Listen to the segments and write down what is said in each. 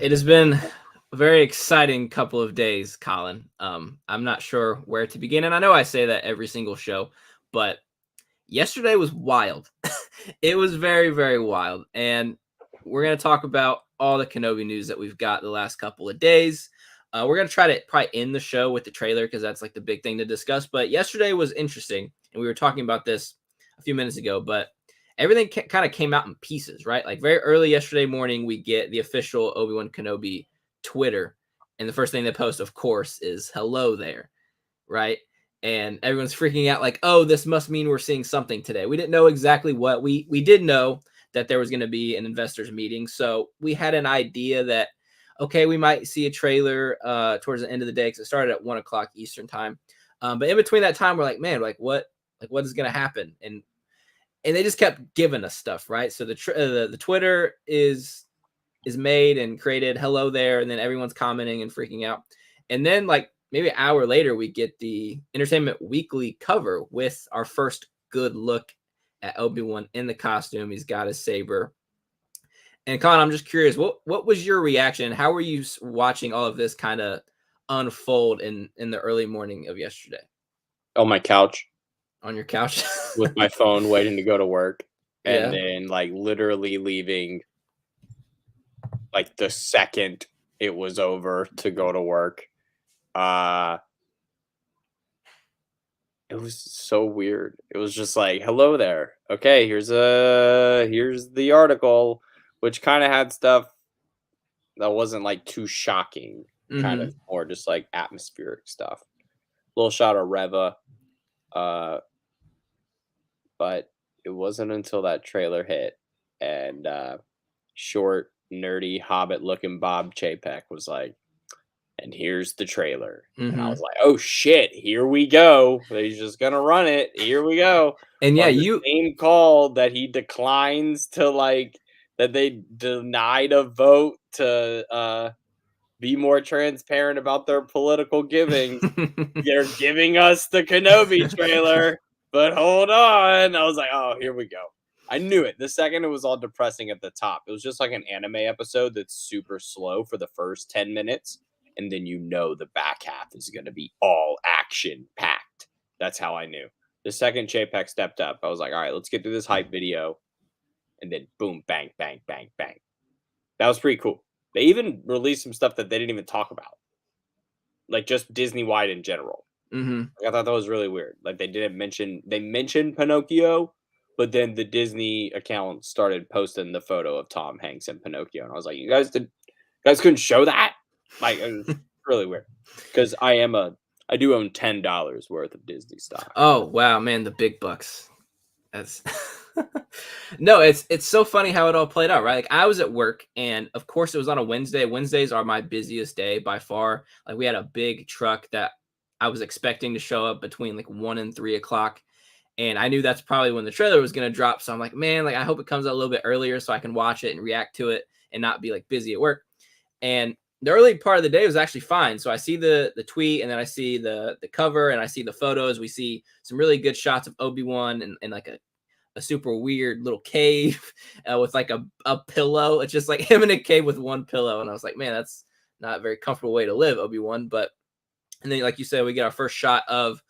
It has been a very exciting couple of days, Colin. I'm not sure where to begin, and I know I say that every single show, but yesterday was wild. It was very, very wild, and we're gonna talk about all the Kenobi news that we've got the last couple of days. We're gonna try to probably end the show with the trailer because that's like the big thing to discuss. But yesterday was interesting, and we were talking about this a few minutes ago, but everything kind of came out in pieces, right? Like very early yesterday morning, we get the official Obi-Wan Kenobi Twitter, and the first thing they post, of course, is "Hello there," right? And everyone's freaking out, like, "Oh, this must mean we're seeing something today." We didn't know exactly what. We did know that there was going to be an investors meeting, so we had an idea that okay, we might see a trailer towards the end of the day because it started at 1 o'clock Eastern time. But in between that time, we're like, man, what is going to happen? And they just kept giving us stuff, right? So the Twitter is made and created. Hello there, and then everyone's commenting and freaking out. And then like maybe an hour later, we get the Entertainment Weekly cover with our first good look at Obi-Wan in the costume. He's got his saber. And Colin, I'm just curious, what was your reaction? How were you watching all of this kind of unfold in the early morning of yesterday On my couch on your couch? with my phone waiting to go to work, and Yeah. then like literally leaving like the second it was over to go to work. It was so weird. It was just like, "Hello there. Okay, here's the article," which kind of had stuff that wasn't like too shocking, kind of more just like atmospheric stuff. Little shot of Reva, uh, but it wasn't until that trailer hit and short, nerdy, hobbit-looking Bob Chapek was like, "And here's the trailer." And I was like, "Oh shit, here we go. He's just gonna run it. Here we go." And yeah, On the same call that he declines to like that they denied a vote to be more transparent about their political giving. They're giving us the Kenobi trailer, but hold on. I was like, "Oh, here we go." I knew it. The second it was all depressing at the top. It was just like an anime episode that's super slow for the first 10 minutes. And then the back half is going to be all action packed. That's how I knew. The second Chapek stepped up, I was like, all right, let's get through this hype video. And then boom, bang, bang, bang, bang. That was pretty cool. They even released some stuff that they didn't even talk about, like just Disney wide in general. Like, I thought that was really weird. Like they mentioned Pinocchio, but then the Disney account started posting the photo of Tom Hanks and Pinocchio, and I was like, you guys couldn't show that? Like, it was really weird because I do own $10 worth of Disney stock. Oh wow, man, the big bucks. That's no, it's so funny how it all played out, right? Like I was at work, and of course it was on a Wednesday. Wednesdays are my busiest day by far. Like we had a big truck that I was expecting to show up between like 1 and 3 o'clock, and I knew that's probably when the trailer was gonna drop. So I'm like, man, like I hope it comes out a little bit earlier so I can watch it and react to it and not be like busy at work. And the early part of the day was actually fine. So I see the tweet, and then I see the cover, and I see the photos. We see some really good shots of Obi-Wan and like a super weird little cave with like a pillow. It's just like him in a cave with one pillow. And I was like, man, that's not a very comfortable way to live, Obi-Wan. But and then like you said, we get our first shot of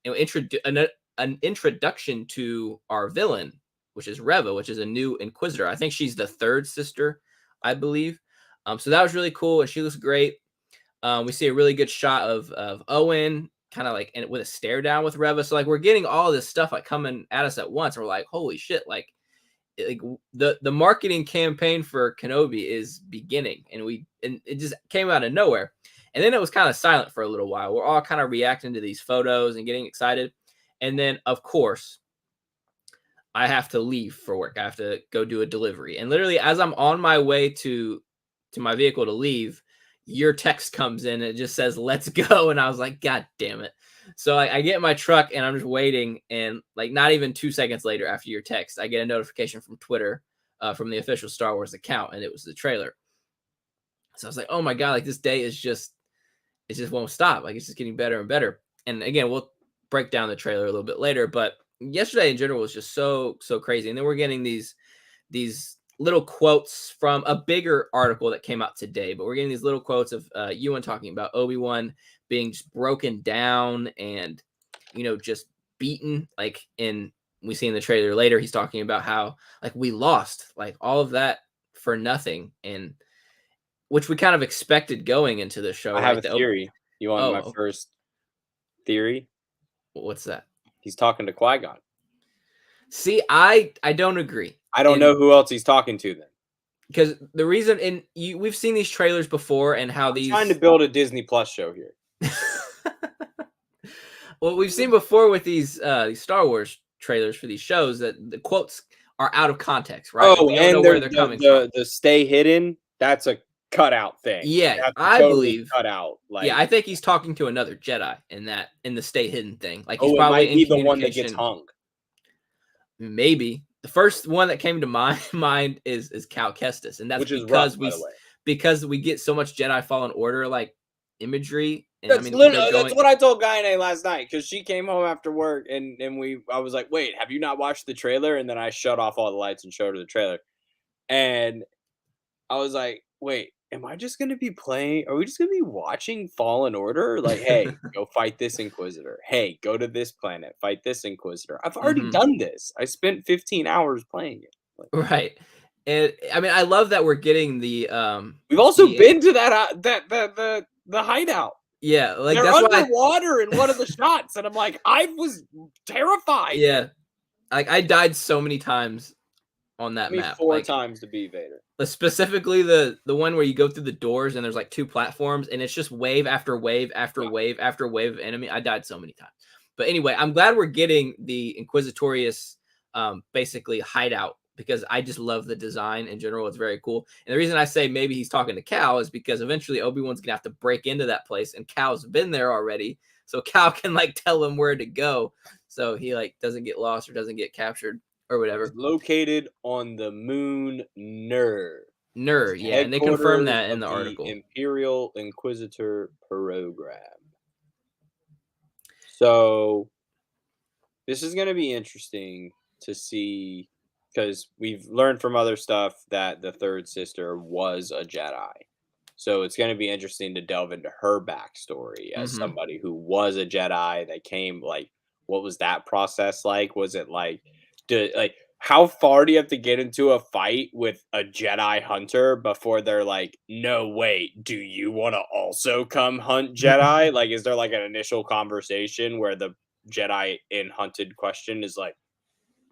an introduction to our villain, which is Reva, which is a new Inquisitor. I think she's the third sister, I believe. So that was really cool, and she looks great. We see a really good shot of Owen, kind of like and with a stare down with Reva. So like we're getting all this stuff like coming at us at once. And we're like, holy shit! Like the marketing campaign for Kenobi is beginning, and it just came out of nowhere. And then it was kind of silent for a little while. We're all kind of reacting to these photos and getting excited. And then of course, I have to leave for work. I have to go do a delivery. And literally, as I'm on my way to my vehicle to leave, your text comes in and it just says, "Let's go." And I was like, God damn it. So I get in my truck and I'm just waiting. And like not even 2 seconds later after your text, I get a notification from Twitter from the official Star Wars account. And it was the trailer. So I was like, oh my God, like this day is it just won't stop. Like it's just getting better and better. And again, we'll break down the trailer a little bit later. But yesterday in general was just so crazy. And then we're getting these little quotes from a bigger article that came out today, but we're getting these little quotes of Ewan talking about Obi-Wan being just broken down and, just beaten. Like we see in the trailer later, he's talking about how like we lost like all of that for nothing, and which we kind of expected going into the show, I have right? a theory. You want my Oh, first theory? what's that? He's talking to Qui-Gon. See, I don't agree. I don't know who else he's talking to then. Because the reason we've seen these trailers before and how I'm trying to build a Disney Plus show here. Well, we've seen before with these Star Wars trailers for these shows that the quotes are out of context, right? Like, Oh, we don't and know where they're coming from. the stay hidden, that's a cutout thing. Yeah, That's I totally believe. cut out. Like, Yeah, I think he's talking to another Jedi in the stay hidden thing. Like he's it probably might in be the one that gets communication. hung. Maybe the first one that came to my mind is Cal Kestis, and that's Which is because rough, by the way. because we get so much Jedi Fallen Order like imagery. And That's they're that's what I told Guy last night, because she came home after work and I was like, wait, have you not watched the trailer? And then I shut off all the lights and showed her the trailer. And I was like, wait, am I just gonna be playing? Are we just gonna be watching Fallen Order? Like, hey, go fight this Inquisitor. Hey, go to this planet, fight this Inquisitor. I've already done this. I spent 15 hours playing it. Like, right. And I mean, I love that we're getting the we've also been to that the hideout. Yeah, like they're that's underwater in one of the shots, and I'm like, I was terrified. Yeah, like I died so many times on that map. 4 like, times to be Vader. Specifically the one where you go through the doors and there's like 2 platforms and it's just wave after wave after wave after wave of enemy. I died so many times. But anyway, I'm glad we're getting the Inquisitorious basically hideout, because I just love the design in general. It's very cool. And the reason I say maybe he's talking to Cal is because eventually Obi-Wan's gonna have to break into that place, and Cal's been there already. So Cal can like tell him where to go, so he like doesn't get lost or doesn't get captured or whatever. It's located on the moon Nur. Yeah, and they confirmed that in the article. Imperial Inquisitor program. So this is going to be interesting to see, because we've learned from other stuff that the third sister was a Jedi. So it's going to be interesting to delve into her backstory as somebody who was a Jedi that came. Like, what was that process like? Was it like, how far do you have to get into a fight with a Jedi hunter before they're like, no, wait, do you want to also come hunt Jedi? Like, is there like an initial conversation where the Jedi in hunted question is like,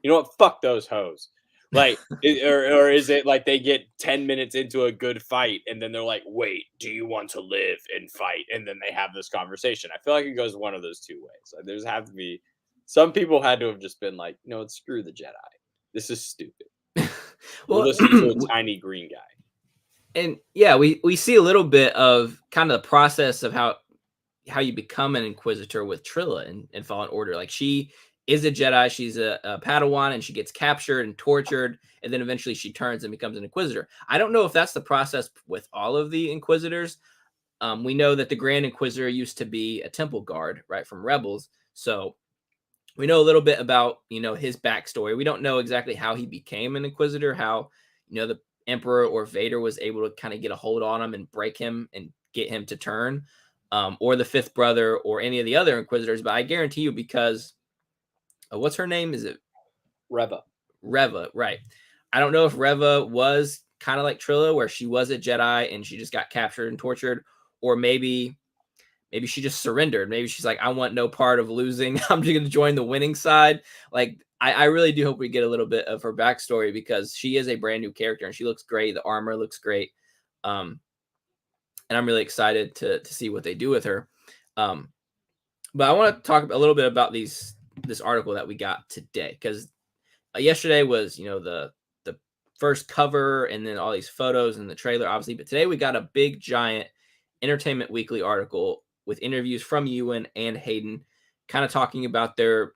you know what, fuck those hoes? Like, or is it like they get 10 minutes into a good fight and then they're like, wait, do you want to live and fight? And then they have this conversation. I feel like it goes one of those two ways. Like, there's have to be, some people had to have just been like, no, screw the Jedi. This is stupid. We'll listen to a tiny green guy. And yeah, we see a little bit of kind of the process of how you become an Inquisitor with Trilla in Fallen Order. Like, she is a Jedi, she's a Padawan, and she gets captured and tortured, and then eventually she turns and becomes an Inquisitor. I don't know if that's the process with all of the Inquisitors. We know that the Grand Inquisitor used to be a temple guard, right, from Rebels. So we know a little bit about, his backstory. We don't know exactly how he became an Inquisitor, how, the Emperor or Vader was able to kind of get a hold on him and break him and get him to turn, or the fifth brother or any of the other Inquisitors. But I guarantee you, because what's her name? Is it Reva? Right. I don't know if Reva was kind of like Trilla, where she was a Jedi and she just got captured and tortured, or maybe she just surrendered. Maybe she's like, I want no part of losing. I'm just going to join the winning side. Like, I really do hope we get a little bit of her backstory, because she is a brand new character and she looks great. The armor looks great. And I'm really excited to see what they do with her. But I want to talk a little bit about this article that we got today, because yesterday was, the first cover and then all these photos and the trailer, obviously. But today we got a big, giant Entertainment Weekly article with interviews from Ewan and Hayden, kind of talking about their,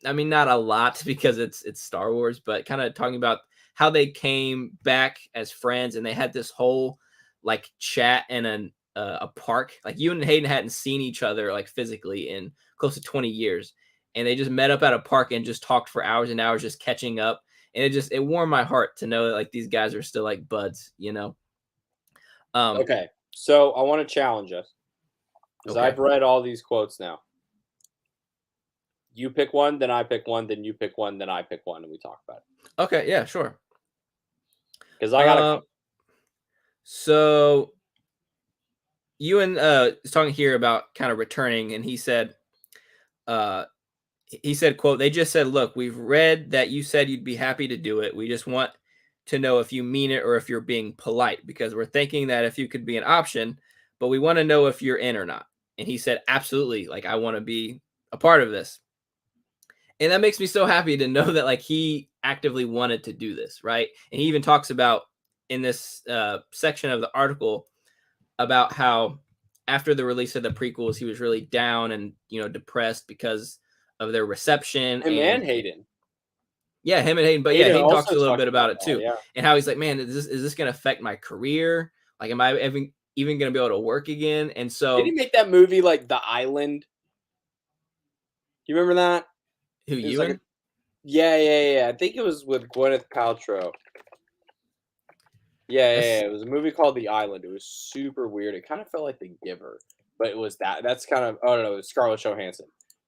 I mean, not a lot because it's Star Wars, but kind of talking about how they came back as friends, and they had this whole like chat in a park. Like, Ewan and Hayden hadn't seen each other like physically in close to 20 years, and they just met up at a park and just talked for hours and hours, just catching up. and it warmed my heart to know that like these guys are still like buds, you know. Okay, so I want to challenge us because Okay. I've read all these quotes now. You pick one, then I pick one, then you pick one, then I pick one, and we talk about it. Okay, yeah, sure. Because I got a So Ewan is talking here about kind of returning, and uh he said, quote, they just said, look, we've read that you said you'd be happy to do it. We just want to know if you mean it or if you're being polite, because we're thinking that if you could be an option, but we want to know if you're in or not. And he said, absolutely, like I want to be a part of this. And that makes me so happy to know that like he actively wanted to do this, right? And he even talks about in this section of the article about how after the release of the prequels, he was really down and depressed because of their reception. him and Hayden. Yeah, him and Hayden. But yeah, Hayden Hayden talks also a little talked bit about it that, too, yeah. and how he's like, man, is this going to affect my career? Like, am I even going to be able to work again? And Did so, he make that movie like The Island? You remember that? who It was like Ewan? yeah. I think it was with Gwyneth Paltrow. Yeah. It was a movie called The Island. It was super weird. It kind of felt like The Giver, but it was that. That's kind of no, it was Scarlett Johansson.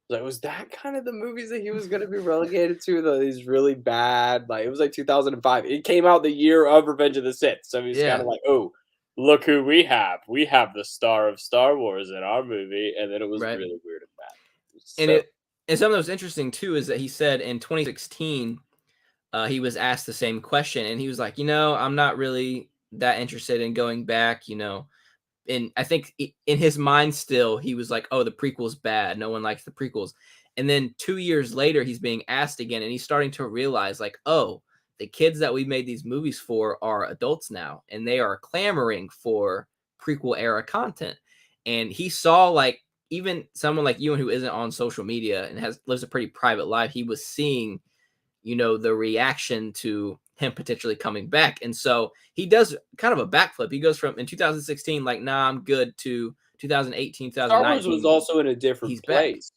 Like, was that kind of the movies that he was going to be relegated to? These really bad, like it was like 2005. It came out the year of Revenge of the Sith, so he's kind Yeah, of like, oh, look who we have. We have the star of Star Wars in our movie, and then it was right. really weird and bad. And So something that was interesting too is that he said in 2016 he was asked the same question, and he was like, I'm not really that interested in going back, And I think in his mind still, he was like, oh, the prequel's bad. No one likes the prequels. And then 2 years later, he's being asked again, and he's starting to realize, like, oh, the kids that we made these movies for are adults now, and they are clamoring for prequel era content. And he saw, like, even someone like you and who isn't on social media and lives a pretty private life, he was seeing the reaction to him potentially coming back. And so he does kind of a backflip. He goes from in 2016, like, nah, I'm good, to 2018, Star Wars was 2019, also in a different he's back. place.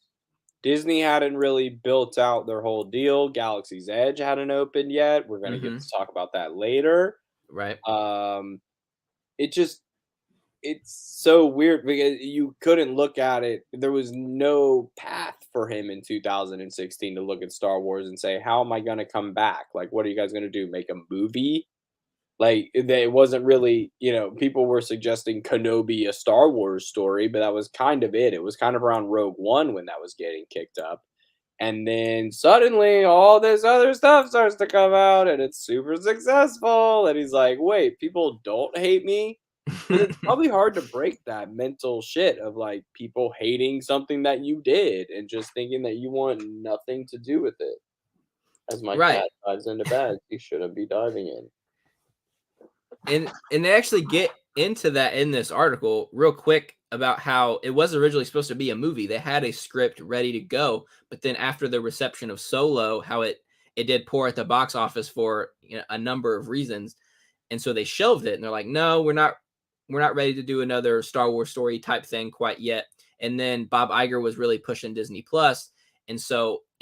Disney hadn't really built out their whole deal. Galaxy's Edge hadn't opened yet. We're gonna get Mm-hmm. to talk about that later. Right. Um, it just it's so weird because you couldn't look at it. There was no path for him in 2016 to look at Star Wars and say, "How am I going to come back? Like, what are you guys going to do? Make a movie?" Like, it wasn't really, people were suggesting Kenobi a Star Wars story, but that was kind of it. It was kind of around Rogue One when that was getting kicked up. And then suddenly all this other stuff starts to come out and it's super successful. And he's like, wait, people don't hate me? And it's probably hard to break that mental shit of like people hating something that you did and just thinking that you want nothing to do with it. As my Right. cat dives into bed, he shouldn't be diving in. And they actually get into that in this article real quick about how it was originally supposed to be a movie. They had a script ready to go, but then after the reception of Solo, how it did poor at the box office for a number of reasons, and so they shelved it. And they're like, no, we're not ready to do another Star Wars story type thing quite yet. And then Bob Iger was really pushing Disney Plus, and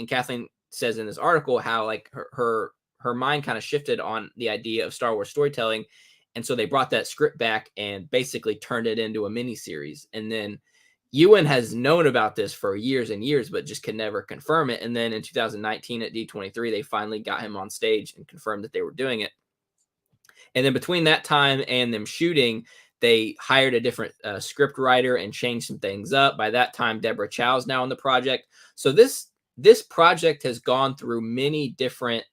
Kathleen says in this article how like her mind kind of shifted on the idea of Star Wars storytelling. And so they brought that script back and basically turned it into a mini series. And then Ewan has known about this for years and years, but just could never confirm it. And then in 2019 at D23, they finally got him on stage and confirmed that they were doing it. And then between that time and them shooting, they hired a different script writer and changed some things up. By that time, Deborah Chow's now on the project. So this project has gone through many different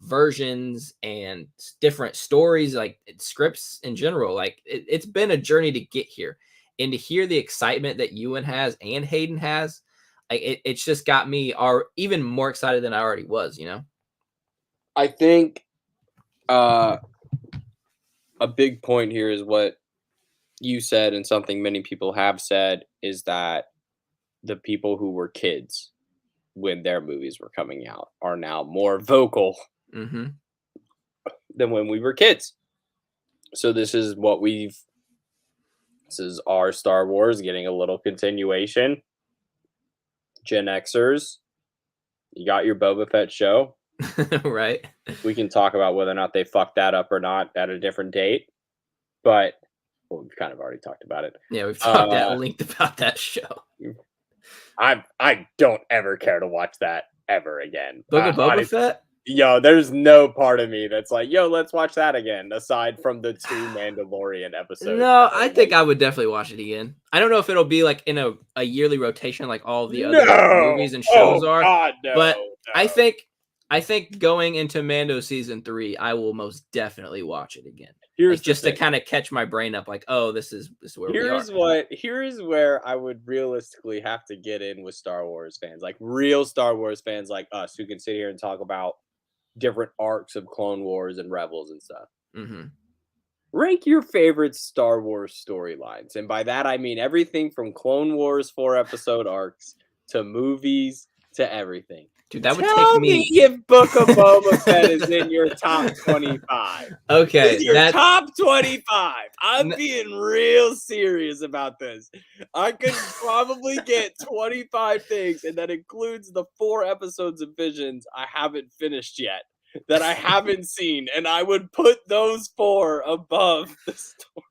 versions and different stories, like scripts in general. Like it's been a journey to get here, and to hear the excitement that Ewan has and Hayden has, like it's just got me even more excited than I already was. I think a big point here is what you said, and something many people have said, is that the people who were kids when their movies were coming out are now more vocal Mm-hmm. than when we were kids. So this is our Star Wars getting a little continuation. Gen Xers, you got your Boba Fett show. Right. We can talk about whether or not they fucked that up or not at a different date. But well, we've kind of already talked about it. Yeah, we've talked at length about that show. I don't ever care to watch that ever again. Book of Boba Fett? Yo, there's no part of me that's like, yo, let's watch that again, aside from the 2 Mandalorian episodes. No, I think I would definitely watch it again. I don't know if it'll be like in a yearly rotation like all the other movies and shows are. God, no, but no. I think going into Mando season 3, I will most definitely watch it again. Here's just to kind of catch my brain up, like, oh, this is where we are. Here's where I would realistically have to get in with Star Wars fans, like real Star Wars fans like us, who can sit here and talk about different arcs of Clone Wars and Rebels and stuff. Mm-hmm. Rank your favorite Star Wars storylines, and by that I mean everything from Clone Wars 4-episode arcs to movies to everything. Dude, that would Tell take me if Book of Boba Fett is in your top 25. Okay, in your top 25. I'm being real serious about this. I could probably get 25 things, and that includes the 4 episodes of Visions I haven't finished yet, that I haven't seen, and I would put those 4 above the story.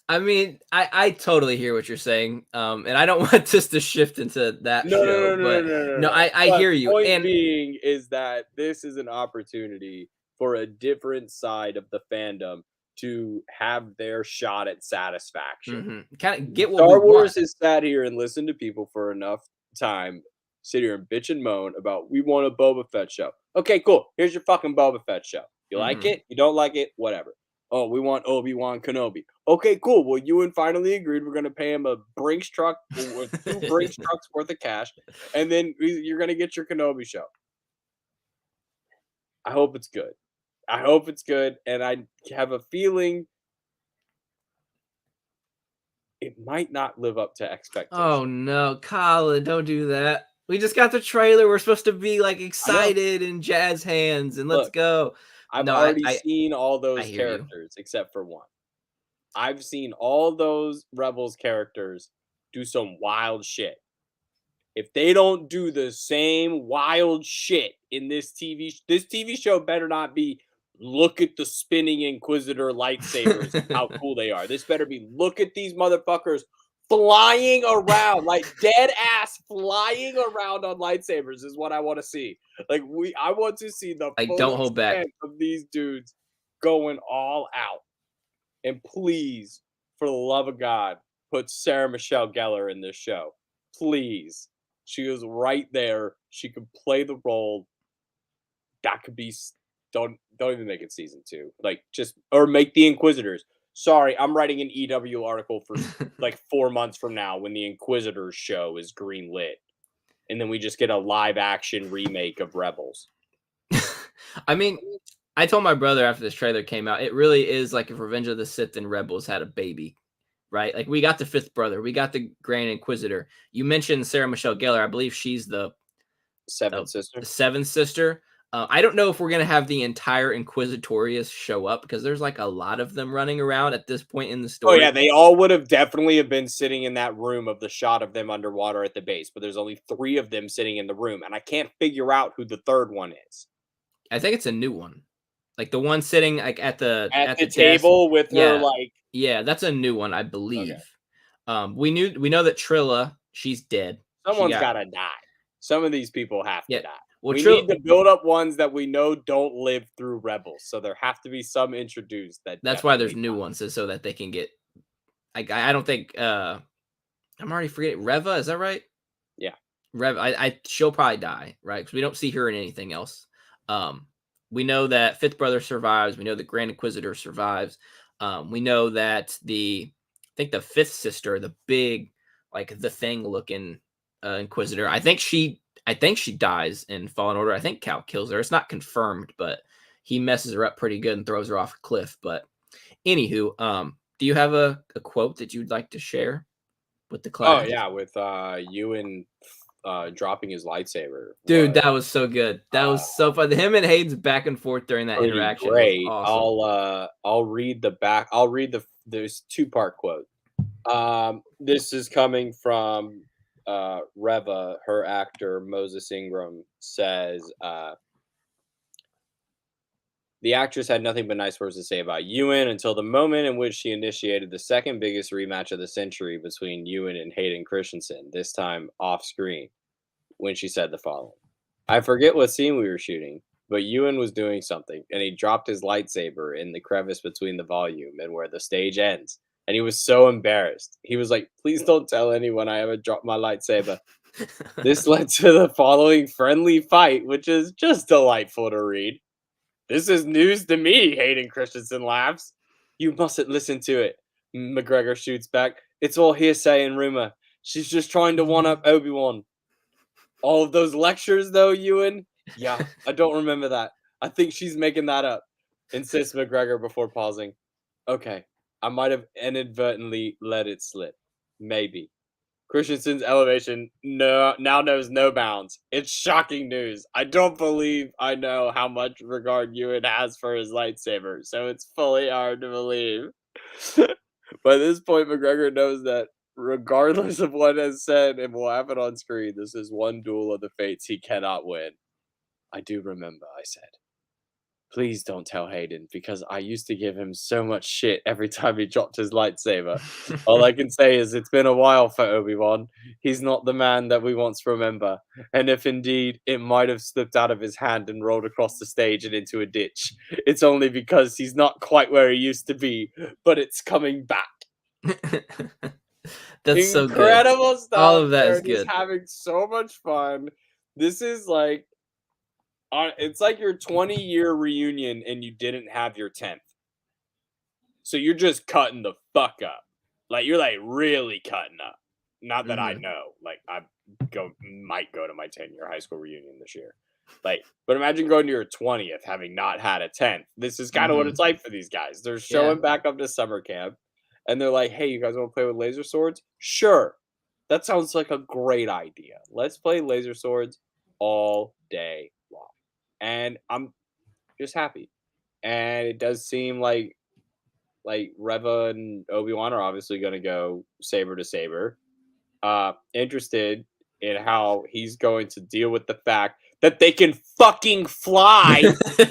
I mean, I totally hear what you're saying, and I don't want this to shift into that show. No, I hear you. Point being is that this is an opportunity for a different side of the fandom to have their shot at satisfaction. Mm-hmm. Kind of get what Star Wars want. has sat here and listened to people for enough time, sit here and bitch and moan about we want a Boba Fett show. Okay, cool. Here's your fucking Boba Fett show. You like it? You don't like it? Whatever. Oh, we want Obi-Wan Kenobi. Okay, cool. Well, Ewan finally agreed. We're going to pay him a Brinks truck with 2 Brinks trucks worth of cash, and then you're going to get your Kenobi show. I hope it's good. I hope it's good, and I have a feeling it might not live up to expectations. Oh, no. Colin, don't do that. We just got the trailer. We're supposed to be, like, excited and jazz hands, and let's go. I've already seen all those characters except for one. I've seen all those Rebels characters do some wild shit. If they don't do the same wild shit in this TV show better not be look at the spinning Inquisitor lightsabers and how cool they are. This better be look at these motherfuckers flying around, like dead ass flying around on lightsabers is what I want to see. Like I want to see the don't hold back of these dudes going all out. And please, for the love of God, put Sarah Michelle Gellar in this show. Please. She is right there. She could play the role. That could be don't even make it season 2. Like or make the Inquisitors. Sorry, I'm writing an EW article for like 4 months from now when the Inquisitors show is greenlit. And then we just get a live action remake of Rebels. I mean, I told my brother after this trailer came out, it really is like if Revenge of the Sith and Rebels had a baby, right? Like we got the 5th brother, we got the Grand Inquisitor. You mentioned Sarah Michelle Gellar. I believe she's the 7th sister. The 7th sister. I don't know if we're gonna have the entire Inquisitorius show up because there's like a lot of them running around at this point in the story. Oh yeah, they all would have definitely have been sitting in that room of the shot of them underwater at the base, but there's only 3 of them sitting in the room, and I can't figure out who the 3rd one is. I think it's a new one, like the one sitting like at the table with her like. Yeah, that's a new one, I believe. Okay. We know that Trilla, she's dead. Someone's gotta die. Some of these people have to die. Well, we need to build up ones that we know don't live through Rebels, so there have to be some introduced that's why there's new ones, so that they can get. I don't think I'm already forgetting Reva. Is that right? Yeah, Reva. She'll probably die, right? Because we don't see her in anything else. We know that 5th brother survives. We know the Grand Inquisitor survives. We know that the 5th sister, the big like the thing looking Inquisitor. I think she dies in Fallen Order. I think Cal kills her. It's not confirmed, but he messes her up pretty good and throws her off a cliff. But anywho, do you have a quote that you'd like to share with the class? Oh yeah, with Ewan dropping his lightsaber. Dude, that was so good. That was so fun. Him and Hayden's back and forth during that interaction. Great. Awesome. I'll read the back. I'll read there's 2-part quote. This is coming from Reva, her actor Moses Ingram says, The actress had nothing but nice words to say about Ewan until the moment in which she initiated the second biggest rematch of the century between Ewan and Hayden Christensen, this time off screen, when she said the following. I forget what scene we were shooting, but Ewan was doing something, and he dropped his lightsaber in the crevice between the volume and where the stage ends. And he was so embarrassed. He was like, please don't tell anyone I ever dropped my lightsaber. This led to the following friendly fight, which is just delightful to read. This is news to me, Hayden Christensen laughs. You mustn't listen to it, McGregor shoots back. It's all hearsay and rumor. She's just trying to one-up Obi-Wan. All of those lectures, though, Ewan? Yeah, I don't remember that. I think she's making that up, insists McGregor before pausing. Okay, I might have inadvertently let it slip. Maybe. Christensen's elevation now knows no bounds. It's shocking news. I don't believe I know how much regard Ewan has for his lightsaber, so it's fully hard to believe. By this point, McGregor knows that regardless of what is said and will happen on screen, this is one duel of the fates he cannot win. I do remember, I said. Please don't tell Hayden, because I used to give him so much shit every time he dropped his lightsaber. All I can say is it's been a while for Obi-Wan. He's not the man that we once remember. And if indeed it might have slipped out of his hand and rolled across the stage and into a ditch, it's only because he's not quite where he used to be, but it's coming back. That's so good. Incredible stuff. All of that is They're just good. having so much fun. This is like, it's like your 20-year reunion and you didn't have your 10th. So you're just cutting the fuck up. Like, you're like really cutting up. Not that I know. Like, I might go to my 10-year high school reunion this year. Like, but imagine going to your 20th having not had a 10th. This is kind of what it's like for these guys. They're showing back up to summer camp and they're like, hey, you guys want to play with laser swords? Sure. That sounds like a great idea. Let's play laser swords all day long. And I'm just happy. And it does seem like Reva and Obi-Wan are obviously going to go saber to saber. Interested in how he's going to deal with the fact that they can fucking fly.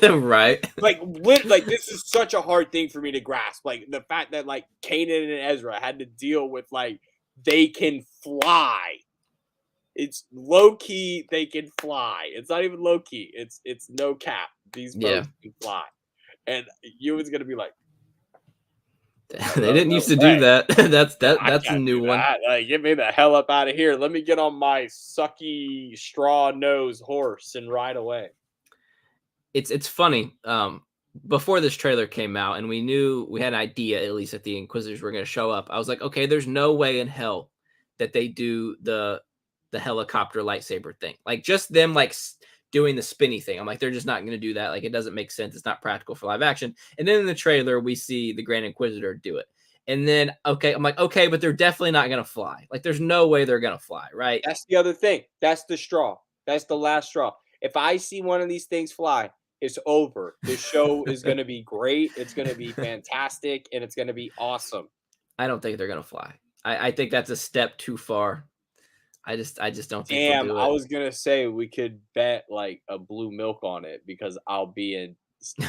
Right. Like this is such a hard thing for me to grasp. Like the fact that like Kanan and Ezra had to deal with like they can fly. It's low key. They can fly. It's not even low key. It's no cap. These folks can fly, and Ewan's gonna be like, they didn't used to do that. That's a new one. Like, get me the hell up out of here. Let me get on my sucky straw nose horse and ride away. It's funny. Before this trailer came out, and we knew we had an idea at least that the Inquisitors were going to show up. I was like, okay, there's no way in hell that they do the helicopter lightsaber thing. Like just them like doing the spinny thing. I'm like, they're just not going to do that. Like it doesn't make sense. It's not practical for live action. And then in the trailer, we see the Grand Inquisitor do it. And then, okay, I'm like, okay, but they're definitely not going to fly. Like there's no way they're going to fly, right? That's the other thing. That's the straw. That's the last straw. If I see one of these things fly, it's over. The show is going to be great. It's going to be fantastic. And it's going to be awesome. I don't think they're going to fly. I think that's a step too far. I just don't think. Damn, I was gonna say we could bet like a blue milk on it because I'll be in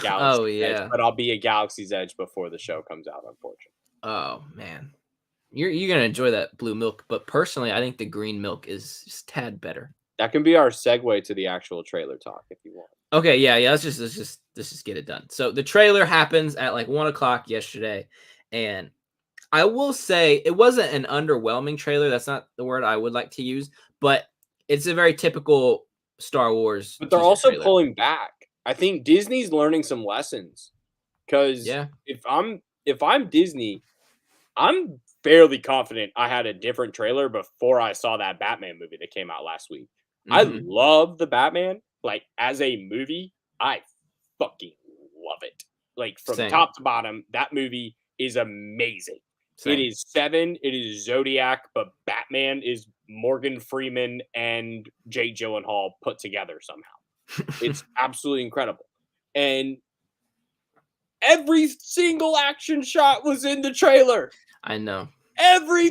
Galaxy's Edge, but I'll be a Galaxy's Edge before the show comes out, unfortunately. Oh man, you're gonna enjoy that blue milk, but personally, I think the green milk is just a tad better. That can be our segue to the actual trailer talk if you want. Okay, yeah. Let's just get it done. So the trailer happens at like 1:00 yesterday, and I will say it wasn't an underwhelming trailer. That's not the word I would like to use, but it's a very typical Star Wars. But they're also pulling back. I think Disney's learning some lessons. Because if I'm Disney, I'm fairly confident I had a different trailer before I saw that Batman movie that came out last week. I love the Batman. Like as a movie, I fucking love it. Like from top to bottom, that movie is amazing. Same. It is Seven. It is Zodiac, but Batman is Morgan Freeman and Jake Gyllenhaal put together somehow. It's absolutely incredible. And every single action shot was in the trailer. I know. Every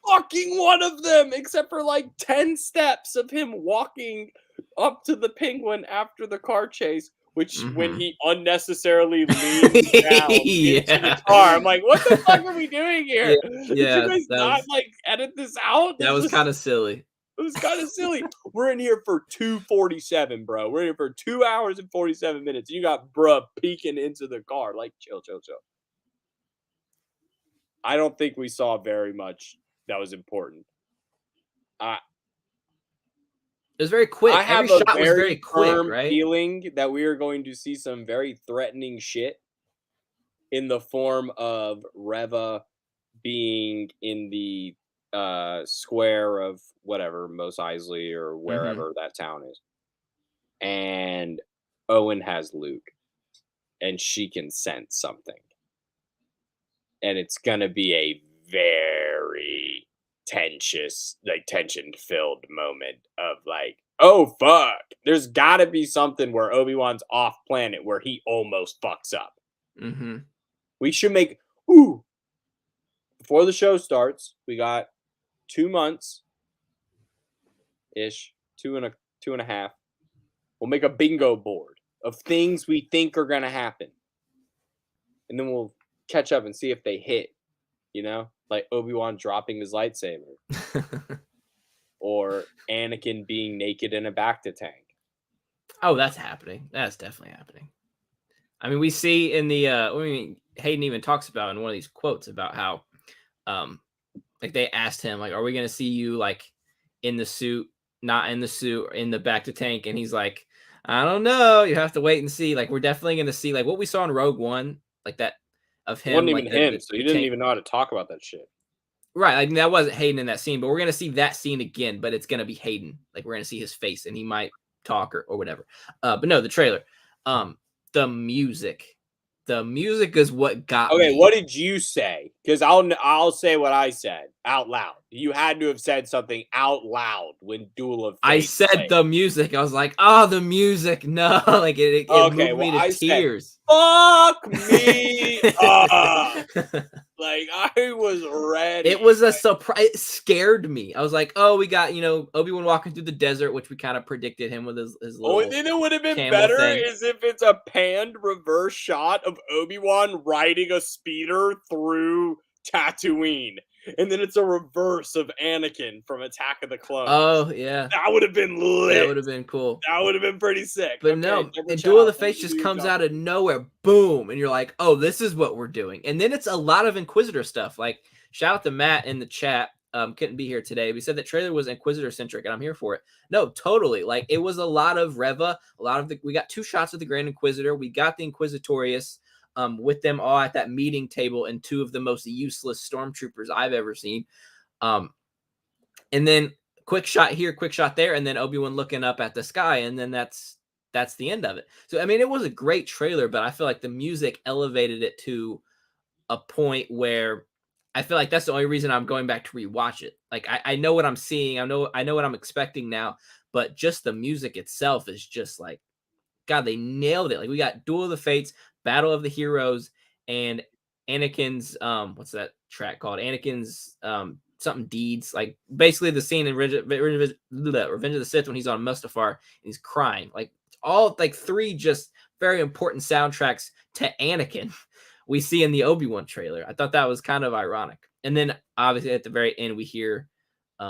fucking one of them, except for like 10 steps of him walking up to the Penguin after the car chase, which when Mhm. he unnecessarily leans down into the Yeah. car. I'm like, what the fuck are we doing Yeah, here? Did you yeah, guys that not was like edit this out? that This was is kinda silly. it was kind of silly. We're in here for 2:47, bro. We're in here for 2 hours and 47 minutes. You got bruh peeking into the car. Like, chill, chill, chill. I don't think we saw very much that was important. I It was very I quick. Every have a shot was very very quick, firm right? feeling that we are going to see some very threatening shit in the form of Reva being in the square of whatever, Mos Eisley or Mhm. wherever that town is. And Owen has Luke and she can sense something. And it's gonna be a very tension filled moment of like, oh fuck. There's gotta be something where Obi-Wan's off planet where he almost fucks up. Mhm. We should make ooh before the show starts, we got 2 months ish, 2.5. We'll make a bingo board of things we think are gonna happen. And then we'll catch up and see if they hit, like Obi-Wan dropping his lightsaber or Anakin being naked in a Bacta tank. Oh, that's happening. That's definitely happening. I mean, we see in the Hayden even talks about in one of these quotes about how um like they asked him like, are we gonna see you like in the suit, not in the suit, or in the back to tank? And he's like, I don't know. You have to wait and see. Like we're definitely gonna see like what we saw in Rogue One, like that of It wasn't him, even like him, so he the didn't tank. even know how to talk about that shit. Right, like that wasn't Hayden in that scene, but we're gonna see that scene again, but it's gonna be Hayden. Like we're gonna see his face and he might talk or whatever. But no, the trailer. Um, the music. The music is what got Okay, me. what did you say? Because I'll say what I said out loud. You had to have said something out loud when Duel of I Fate said played. the music. I was like, oh, the music. No, like it Okay, moved well me to I said, tears. "Fuck me up." Like I was It ready. was a surprise. It scared me. I was like, oh, we got, Obi-Wan walking through the desert, which we kind of predicted him with his Only little thing that would have been camel better thing. is if it's a panned reverse shot of Obi-Wan riding a speeder through Tatooine. And then it's a reverse of Anakin from Attack of the Clones. Oh, yeah. That would have been That lit. would have been cool. That would have been pretty sick. But Okay, no, Deborah and Duel of Chow, the I'm gonna Fates give just you your comes job. out of nowhere, boom, and you're like, oh, this is what we're doing. And then it's a lot of Inquisitor stuff. Like, shout out to Matt in the chat. Couldn't be here today. We said the trailer was Inquisitor centric, and I'm here for it. No, totally. Like, it was a lot of Reva, we got 2 shots of the Grand Inquisitor. We got the Inquisitorius with them all at that meeting table, and 2 of the most useless stormtroopers I've ever seen. Um, and then quick shot here, quick shot there, and then Obi-Wan looking up at the sky, and then that's the end of it. So I mean, it was a great trailer, but I feel like the music elevated it to a point where I feel like that's the only reason I'm going back to rewatch it. Like I know what I'm seeing, I know what I'm expecting now, but just the music itself is just like, God, they nailed it. Like we got Duel of the Fates, Battle of the Heroes, and Anakin's what's that track called? Anakin's something deeds. Like basically the scene in Revenge of the Sith when he's on Mustafar and he's crying. Like all like 3 just very important soundtracks to Anakin we see in the Obi-Wan trailer. I thought that was kind of ironic. And then obviously at the very end we hear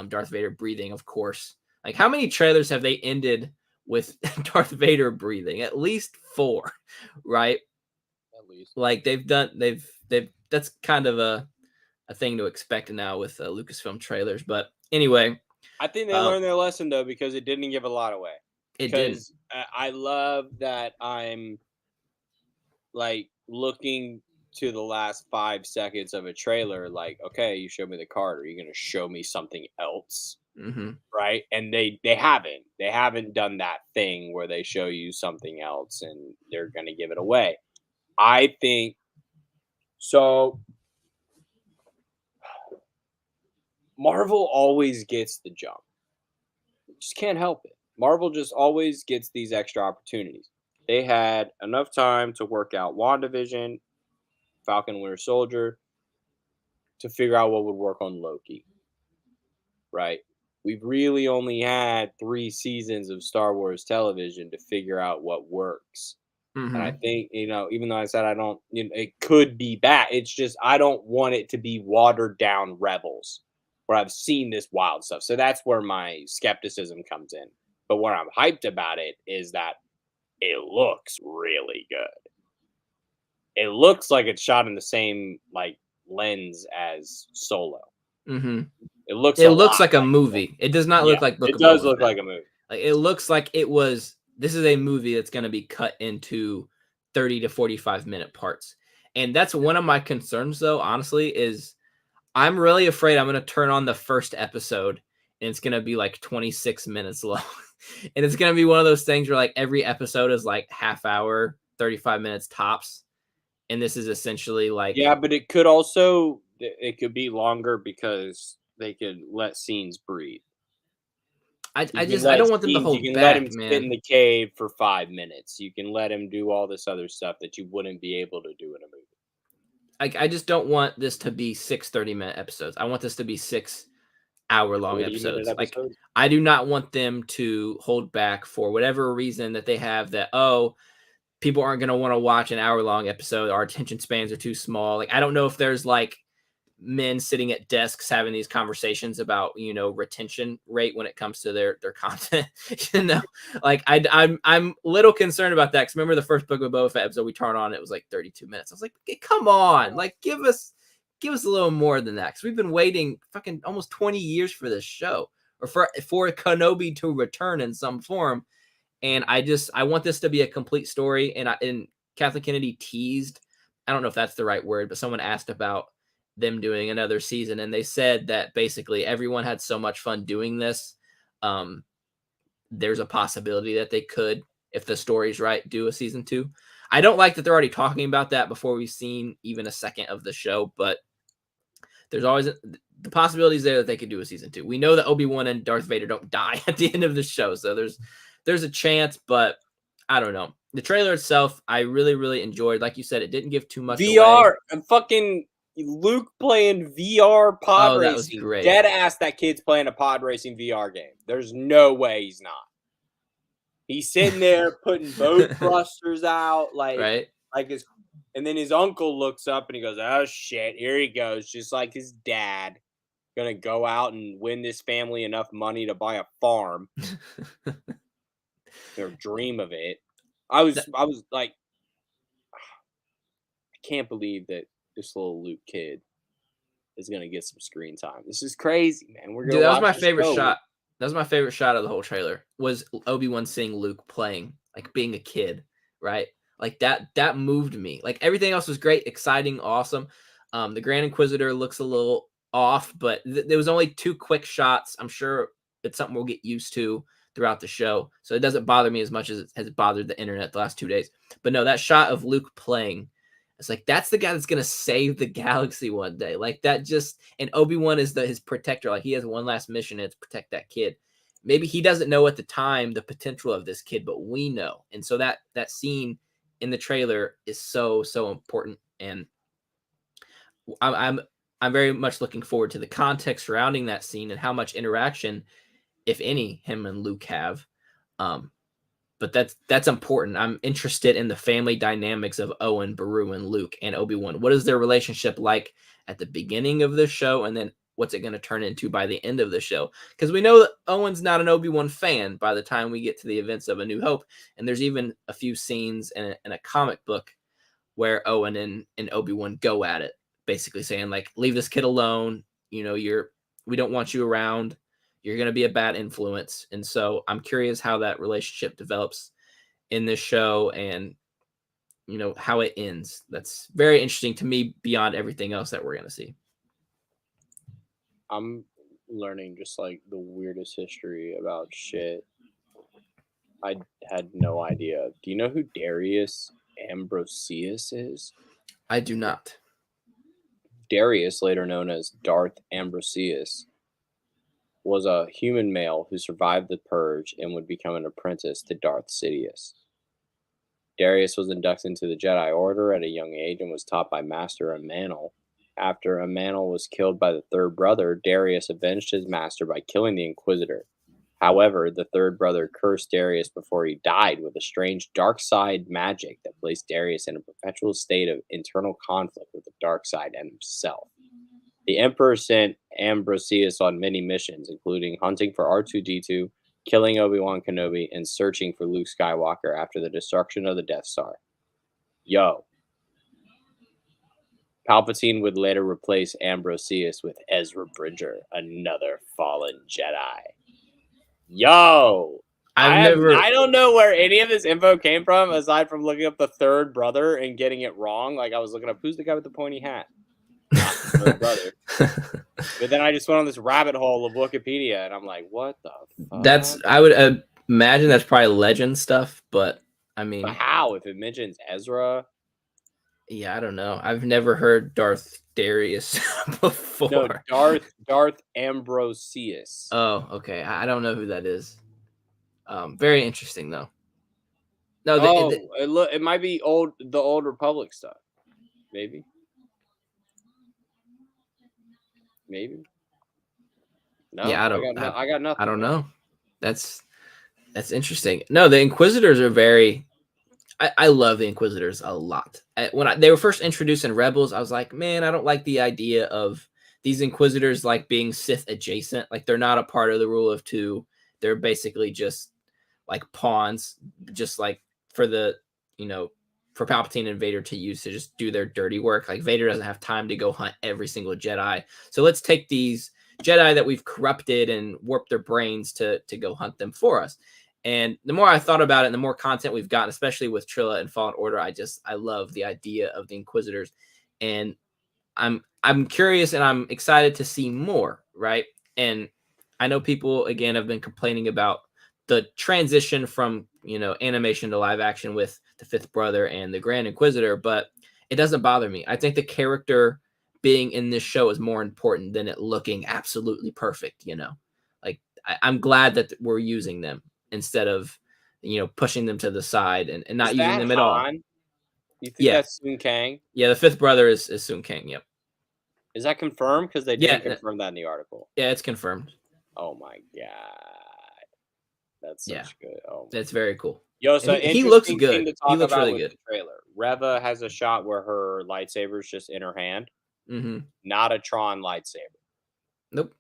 Darth Vader breathing, of course. Like how many trailers have they ended with Darth Vader breathing? At least 4, right? At least. Like they've that's kind of a thing to expect now with Lucasfilm trailers. But anyway, I think they um, learned their lesson though because it didn't give a lot away. it didn't. Because I love that I'm like looking to the last 5 seconds of a trailer, like, okay, you showed me the card. Are you going to show me something else? Hmm. Right? And they haven't done that thing where they show you something else and they're going to give it away. I think so. Marvel always gets the jump. Just can't help it. Marvel just always gets these extra opportunities. They had enough time to work out WandaVision, Falcon Winter Soldier, to figure out what would work on Loki, right? We've really only had 3 seasons of Star Wars television to figure out what works. And I Mm-hmm. think, even though I said I don't, it could be bad. It's just I don't want it to be watered down Rebels, where I've seen this wild stuff. So that's where my skepticism comes in. But where I'm hyped about it is that it looks really good. It looks like it's shot in the same like lens as Solo. Mm-hmm. It looks It a looks lot like a like movie. It does not yeah, look like Book it of does Boba look Fett. like a movie. Like it looks like it was. This is a movie that's going to be cut into 30 to 45-minute parts, and that's one of my concerns. Though, honestly, is I'm really afraid I'm going to turn on the first episode and it's going to be like 26 minutes long, and it's going to be one of those things where like every episode is like half hour, 35 minutes tops, and this is essentially like Yeah, but it could be longer because they could let scenes breathe. I don't want them to You hold can let him back, sit in man. the cave for 5 minutes. You can let him do all this other stuff that you wouldn't be able to do in a movie. I just don't want this to be 6 30-minute episodes. I want this to be 6-hour-long 40-minute episodes. Like, episodes? I do not want them to hold back for whatever reason that they have that, oh, people aren't going to want to watch an hour-long episode. Our attention spans are too small. Like, I don't know if there's like men sitting at desks having these conversations about retention rate when it comes to their content. Like I'm little concerned about that, because remember the first Book of Boba Fett episode we turned on, it was like 32 minutes. I was like, hey, come on, like give us a little more than that, because we've been waiting fucking almost 20 years for this show, or for Kenobi to return in some form. And I want this to be a complete story. And Kathleen Kennedy teased, I don't know if that's the right word, but someone asked about them doing another season, and they said that basically everyone had so much fun doing this. There's a possibility that they could, if the story's right, do a season 2. I don't like that they're already talking about that before we've seen even a second of the show, but there's always the possibilities there that they could do a season 2. We know that Obi-Wan and Darth Vader don't die at the end of the show, so there's a chance, but I don't know. The trailer itself, I really, really enjoyed. Like you said, it didn't give too much away. VR and fucking Luke playing VR pod Oh, that was racing. great. Dead ass, that kid's playing a pod racing VR game. There's no way he's not. He's sitting there putting boat thrusters out, Right? and then his uncle looks up and he goes, "Oh shit, here he goes," just like his dad, gonna go out and win this family enough money to buy a farm. Or dream of it. I was like, I can't believe that this little Luke kid is gonna get some screen time. This is crazy, man. We're gonna Dude, that was watch my this favorite show. shot. That was my favorite shot of the whole trailer, was Obi-Wan seeing Luke playing, like being a kid, right? Like that moved me. Like everything else was great, exciting, awesome. The Grand Inquisitor looks a little off, but there was only 2 quick shots. I'm sure it's something we'll get used to throughout the show, so it doesn't bother me as much as it has bothered the internet the last 2 days. But no, that shot of Luke playing, it's like, that's the guy that's gonna save the galaxy one day. Like that just, and Obi-Wan is his protector. Like he has one last mission, and it's protect that kid. Maybe he doesn't know at the time the potential of this kid, but we know. And so that scene in the trailer is so important. And I'm very much looking forward to the context surrounding that scene and how much interaction, if any, him and Luke have. But that's important. I'm interested in the family dynamics of Owen, Beru, and Luke and Obi-Wan. What is their relationship like at the beginning of the show, and then what's it going to turn into by the end of the show? Because we know that Owen's not an Obi-Wan fan by the time we get to the events of A New Hope, and there's even a few scenes in a comic book where Owen and Obi-Wan go at it, basically saying like, leave this kid alone. We don't want you around. You're going to be a bad influence. And so I'm curious how that relationship develops in this show, and how it ends. That's very interesting to me beyond everything else that we're going to see. I'm learning just like the weirdest history about shit. I had no idea. Do you know who Darius Ambrosius is? I do not. Darius, later known as Darth Ambrosius, was a human male who survived the Purge and would become an apprentice to Darth Sidious. Darius was inducted into the Jedi Order at a young age and was taught by Master Amanel. After Amanel was killed by the third brother, Darius avenged his master by killing the Inquisitor. However, the third brother cursed Darius before he died with a strange dark side magic that placed Darius in a perpetual state of internal conflict with the dark side and himself. The Emperor sent Ambrosius on many missions, including hunting for R2-D2, killing Obi-Wan Kenobi, and searching for Luke Skywalker after the destruction of the Death Star. Yo. Palpatine would later replace Ambrosius with Ezra Bridger, another fallen Jedi. Yo. I don't know where any of this info came from, aside from looking up the third brother and getting it wrong. Like, I was looking up, who's the guy with the pointy hat? Not the third brother. But then I just went on this rabbit hole of Wikipedia, and I'm like, what the fuck? I would imagine that's probably legend stuff, but I mean, But how? If it mentions Ezra? Yeah, I don't know. I've never heard Darth Darius before. No, Darth Ambrosius. Oh, okay. I don't know who that is. Very interesting though. No, it might be the old Republic stuff. Maybe. No, yeah, I got nothing. I don't know. That's interesting. No, the Inquisitors are very. I love the Inquisitors a lot. When they were first introduced in Rebels, I was like, man, I don't like the idea of these Inquisitors like being Sith adjacent. Like they're not a part of the rule of two. They're basically just like pawns, just like for the, for Palpatine and Vader to use to just do their dirty work. Like Vader doesn't have time to go hunt every single Jedi. So let's take these Jedi that we've corrupted and warped their brains to go hunt them for us. And the more I thought about it and the more content we've gotten, especially with Trilla and Fallen Order, I love the idea of the Inquisitors. And I'm curious and I'm excited to see more, right? And I know people, again, have been complaining about the transition from, animation to live action with the fifth brother and the Grand Inquisitor, but it doesn't bother me. I think the character being in this show is more important than it looking absolutely perfect, Like, I'm glad that we're using them instead of, pushing them to the side and not using them at all. You think that's Sun Kang? Yeah, the fifth brother is Sun Kang, yep. Is that confirmed? Because they didn't confirm that in the article. Yeah, it's confirmed. Oh my god. That's such good. Oh, that's very cool. Yo, so he looks good. He looks really good. The trailer. Reva has a shot where her lightsaber is just in her hand. Mm-hmm. Not a Tron lightsaber. Nope.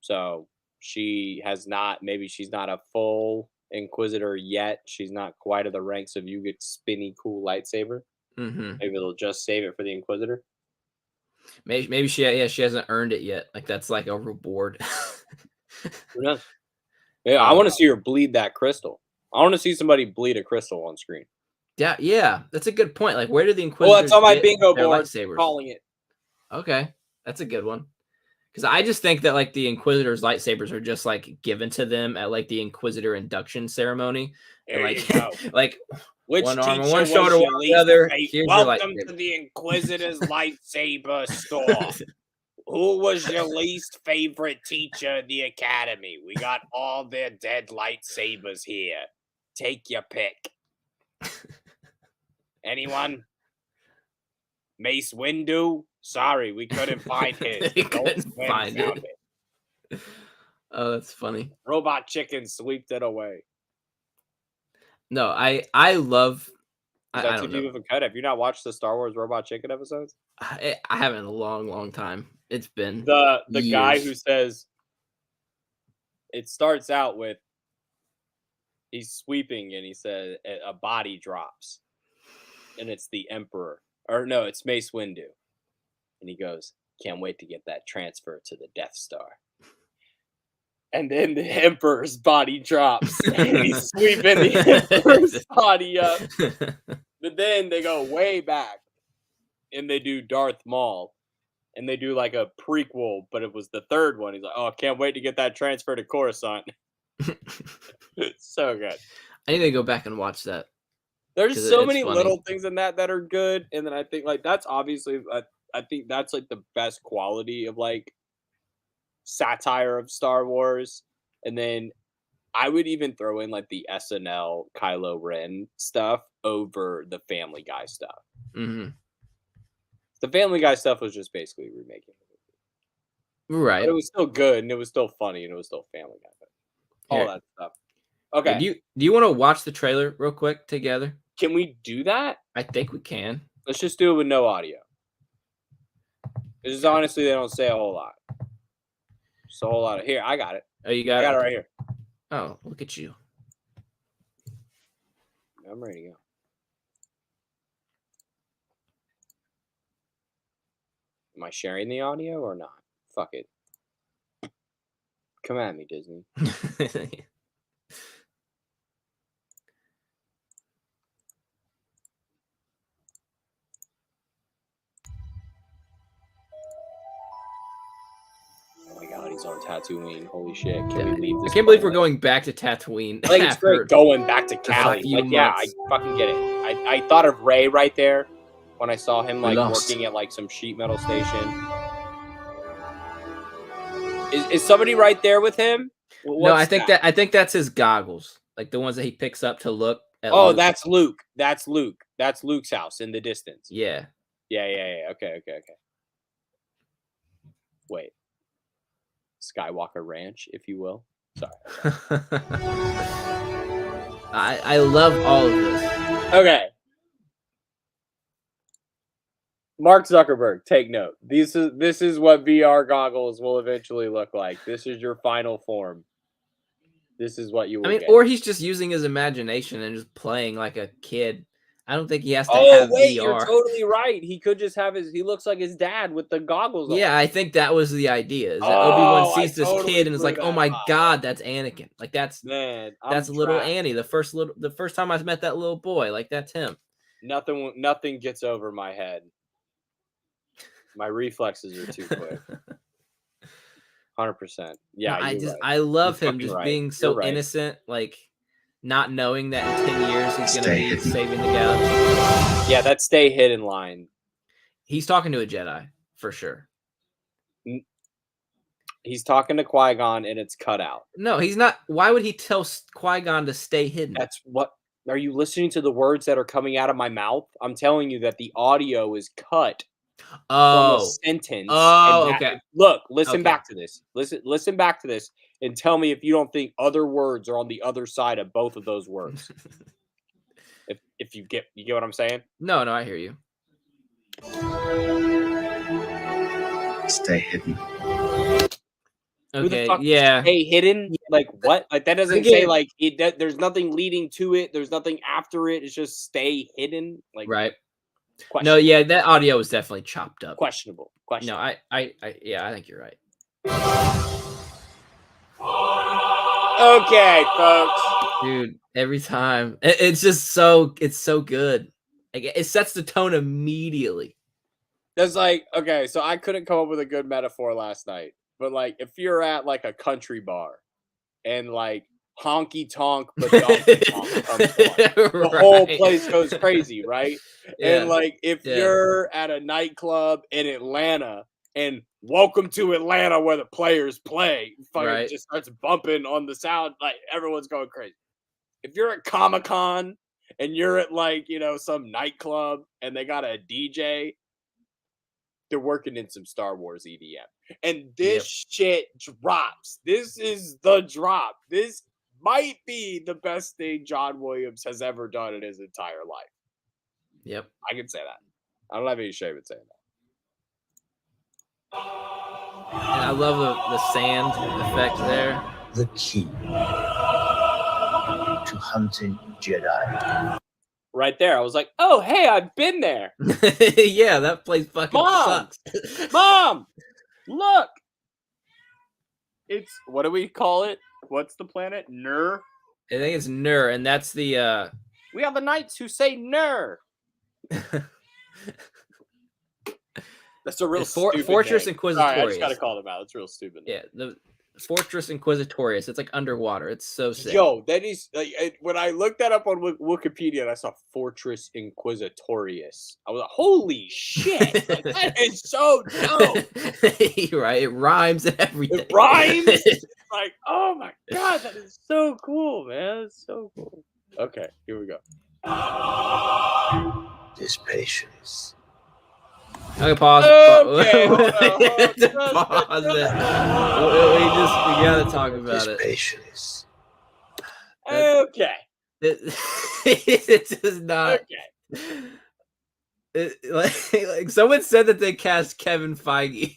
So she has not. Maybe she's not a full Inquisitor yet. She's not quite at the ranks of you get spinny cool lightsaber. Mm-hmm. Maybe they'll just save it for the Inquisitor. Maybe she hasn't earned it yet. Like that's like a reward. Who knows? Yeah, I want to see her bleed that crystal. I want to see somebody bleed a crystal on screen. Yeah, that's a good point. Like, where did the Inquisitors? Well, that's on my bingo board. Lightsabers? Calling it. Okay, that's a good one. Because I just think that like the Inquisitors' lightsabers are just like given to them at like the Inquisitor induction ceremony, there and like like which one arm on one shoulder, one the other. Welcome to the Inquisitor's lightsaber store. Who was your least favorite teacher in the academy? We got all their dead lightsabers here. Take your pick. Anyone? Mace Windu? Sorry, we couldn't find his. couldn't find it. Oh, that's funny. Robot Chicken swept it away. No, I love. That's a deep of a cut. Have you not watched the Star Wars Robot Chicken episodes? I haven't in a long time. It's been the guy who says it starts out with he's sweeping and he says a body drops and it's the Emperor, or no, it's Mace Windu, and he goes, "Can't wait to get that transfer to the Death Star." And then the Emperor's body drops and he's sweeping the Emperor's body up. But then they go way back and they do Darth Maul. And they do like a prequel, but it was the third one. He's like, "Oh, can't wait to get that transfer to Coruscant." It's so good. I need to go back and watch that. There's so many little things in that are good. And then I think like that's obviously, I think that's like the best quality of like satire of Star Wars. And then I would even throw in like the SNL Kylo Ren stuff over the Family Guy stuff. Mm-hmm. The Family Guy stuff was just basically remaking the movie. Right. But it was still good and it was still funny and it was still Family Guy. all Here. that stuff. Okay. Do you want to watch the trailer real quick together? Can we do that? I think we can. Let's just do it with no audio. It's just honestly, they don't say a whole lot. Just a whole lot of here. I got it. Oh, you got I got it right here. Oh, look at you. I'm ready to go. Am I sharing the audio or not? Fuck it. Come at me, Disney. Oh my god, he's on Tatooine. Holy shit. Can we leave this? I can't believe we're going back to Tatooine. Like, it's great going back to Cali. Like, yeah, I months. fucking get it. I thought of Ray right there when I saw him, like, Lost. working at, like, some sheet metal station. Is somebody right there with him? No, I think that's his goggles. Like, the ones that he picks up to look at Oh, Luke. that's Luke. That's Luke. That's Luke's house in the distance. Yeah. Yeah. Okay. Wait. Skywalker Ranch, if you will. Sorry. I love all of this. Okay. Mark Zuckerberg, take note. This is what VR goggles will eventually look like. This is your final form. This is what you will get. Or he's just using his imagination and just playing like a kid. I don't think he has to Oh, have wait, VR. you're totally right. He could just have he looks like his dad with the goggles on. Yeah, I think that was the idea. Is that Obi-Wan I sees this totally kid and is like, blew "Oh that my up. god, that's Anakin." Like that's Man, little Annie, the first time I met that little boy. Like that's him. Nothing gets over my head. My reflexes are too quick. 100%. Yeah, No, I love him just right. being so right. innocent, like not knowing that in 10 years he's gonna be saving the galaxy. Yeah, that stay hidden line. He's talking to a Jedi for sure. He's talking to Qui-Gon and it's cut out. No, he's not. Why would he tell Qui-Gon to stay hidden? That's what. Are you listening to the words that are coming out of my mouth? I'm telling you that the audio is cut from a sentence. Oh, okay. Look, listen back to this. Listen back to this and tell me if you don't think other words are on the other side of both of those words. if you get what I'm saying? No, I hear you. Stay hidden. Who the Okay, fuck yeah. Stay hidden? Yeah. Like what? Like that doesn't say like it. There's nothing leading to it. There's nothing after it. It's just stay hidden. Like Right. No, yeah, that audio was definitely chopped up. Questionable. No, I think you're right. Okay, folks. Dude, every time it's just so good. Like, it sets the tone immediately. That's like, okay, so I couldn't come up with a good metaphor last night, but like if you're at like a country bar and like honky tonk but donkey tonk comes on, the whole place goes crazy, right? Yeah. And like if you're at a nightclub in Atlanta and Welcome to Atlanta where the players play, fucking just starts bumping on the sound, like everyone's going crazy. If you're at Comic-Con and you're at like, some nightclub and they got a DJ, they're working in some Star Wars EDM. And this shit drops. This is the drop. This might be the best thing John Williams has ever done in his entire life. Yep. I can say that. I don't have any shame in saying that. And I love the sand effect there. The key to hunting Jedi. Right there. I was like, oh, hey, I've been there. Yeah, that place fucking sucks. Mom, look. It's, what do we call it? What's the planet? Nur? I think it's Nur, and that's the... We are the knights who say Nur. That's a real stupid Fortress name. Inquisitorius. Sorry, I just gotta call them out. It's real stupid. Yeah, the Fortress Inquisitorius. It's like underwater. It's so sick. Yo, that is like when I looked that up on Wikipedia and I saw Fortress Inquisitorius. I was like, holy shit! Like, that is so dope. Right? It rhymes and everything. It rhymes. Like, oh my god, that is so cool, man. It's so cool. Okay, here we go. This patience. Okay, pause. Okay, hold on. Pause it. We gotta talk about This it. patience Okay. It does not. Okay. Like someone said that they cast Kevin Feige.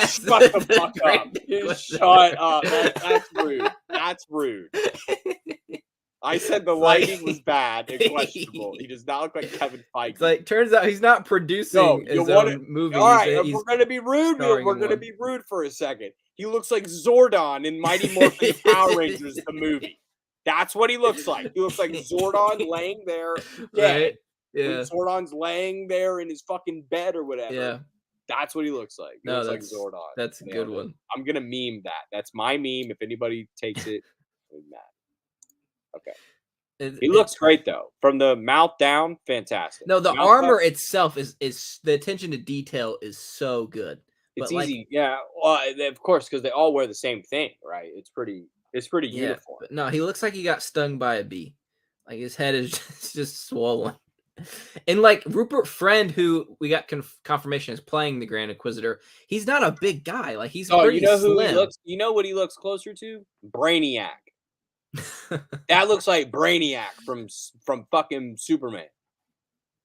Shut the fuck up. Just shut up. That's rude. That's rude. I said the lighting was bad and questionable. He does not look like Kevin Feige. It's like turns out he's not producing his own movie. All right, if we're gonna be rude, we're gonna be rude for a second. He looks like Zordon in Mighty Morphin Power Rangers, the movie. That's what he looks like. He looks like Zordon laying there dead. Right? Yeah. Zordon's laying there in his fucking bed or whatever. Yeah. That's what he looks like. He looks like Zordon. That's a good one. I'm gonna meme that. That's my meme. If anybody takes it, I'm mad. Okay. He looks great though. From the mouth down, fantastic. No, the armor itself is the attention to detail is so good. It's easy, yeah. Well, of course, because they all wear the same thing, right? It's pretty uniform. But no, he looks like he got stung by a bee. Like his head is just swollen. And like Rupert Friend, who we got confirmation is playing the Grand Inquisitor, he's not a big guy. Like he's pretty slim. He looks? You know what he looks closer to? Brainiac. That looks like Brainiac from fucking Superman.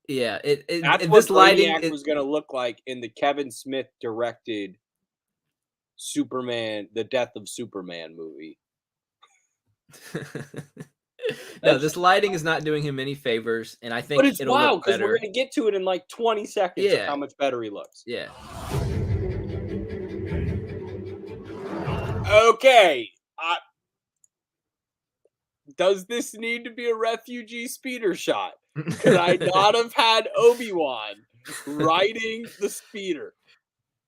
Yeah, that's what this Brainiac was gonna look like in the Kevin Smith directed Superman, the Death of Superman movie. No, this lighting is not doing him any favors, and I think but it's wild because we're gonna get to it in like 20 seconds. Of how much better he looks. Yeah. Okay. Does this need to be a refugee speeder shot? Could I not have had Obi-Wan riding the speeder?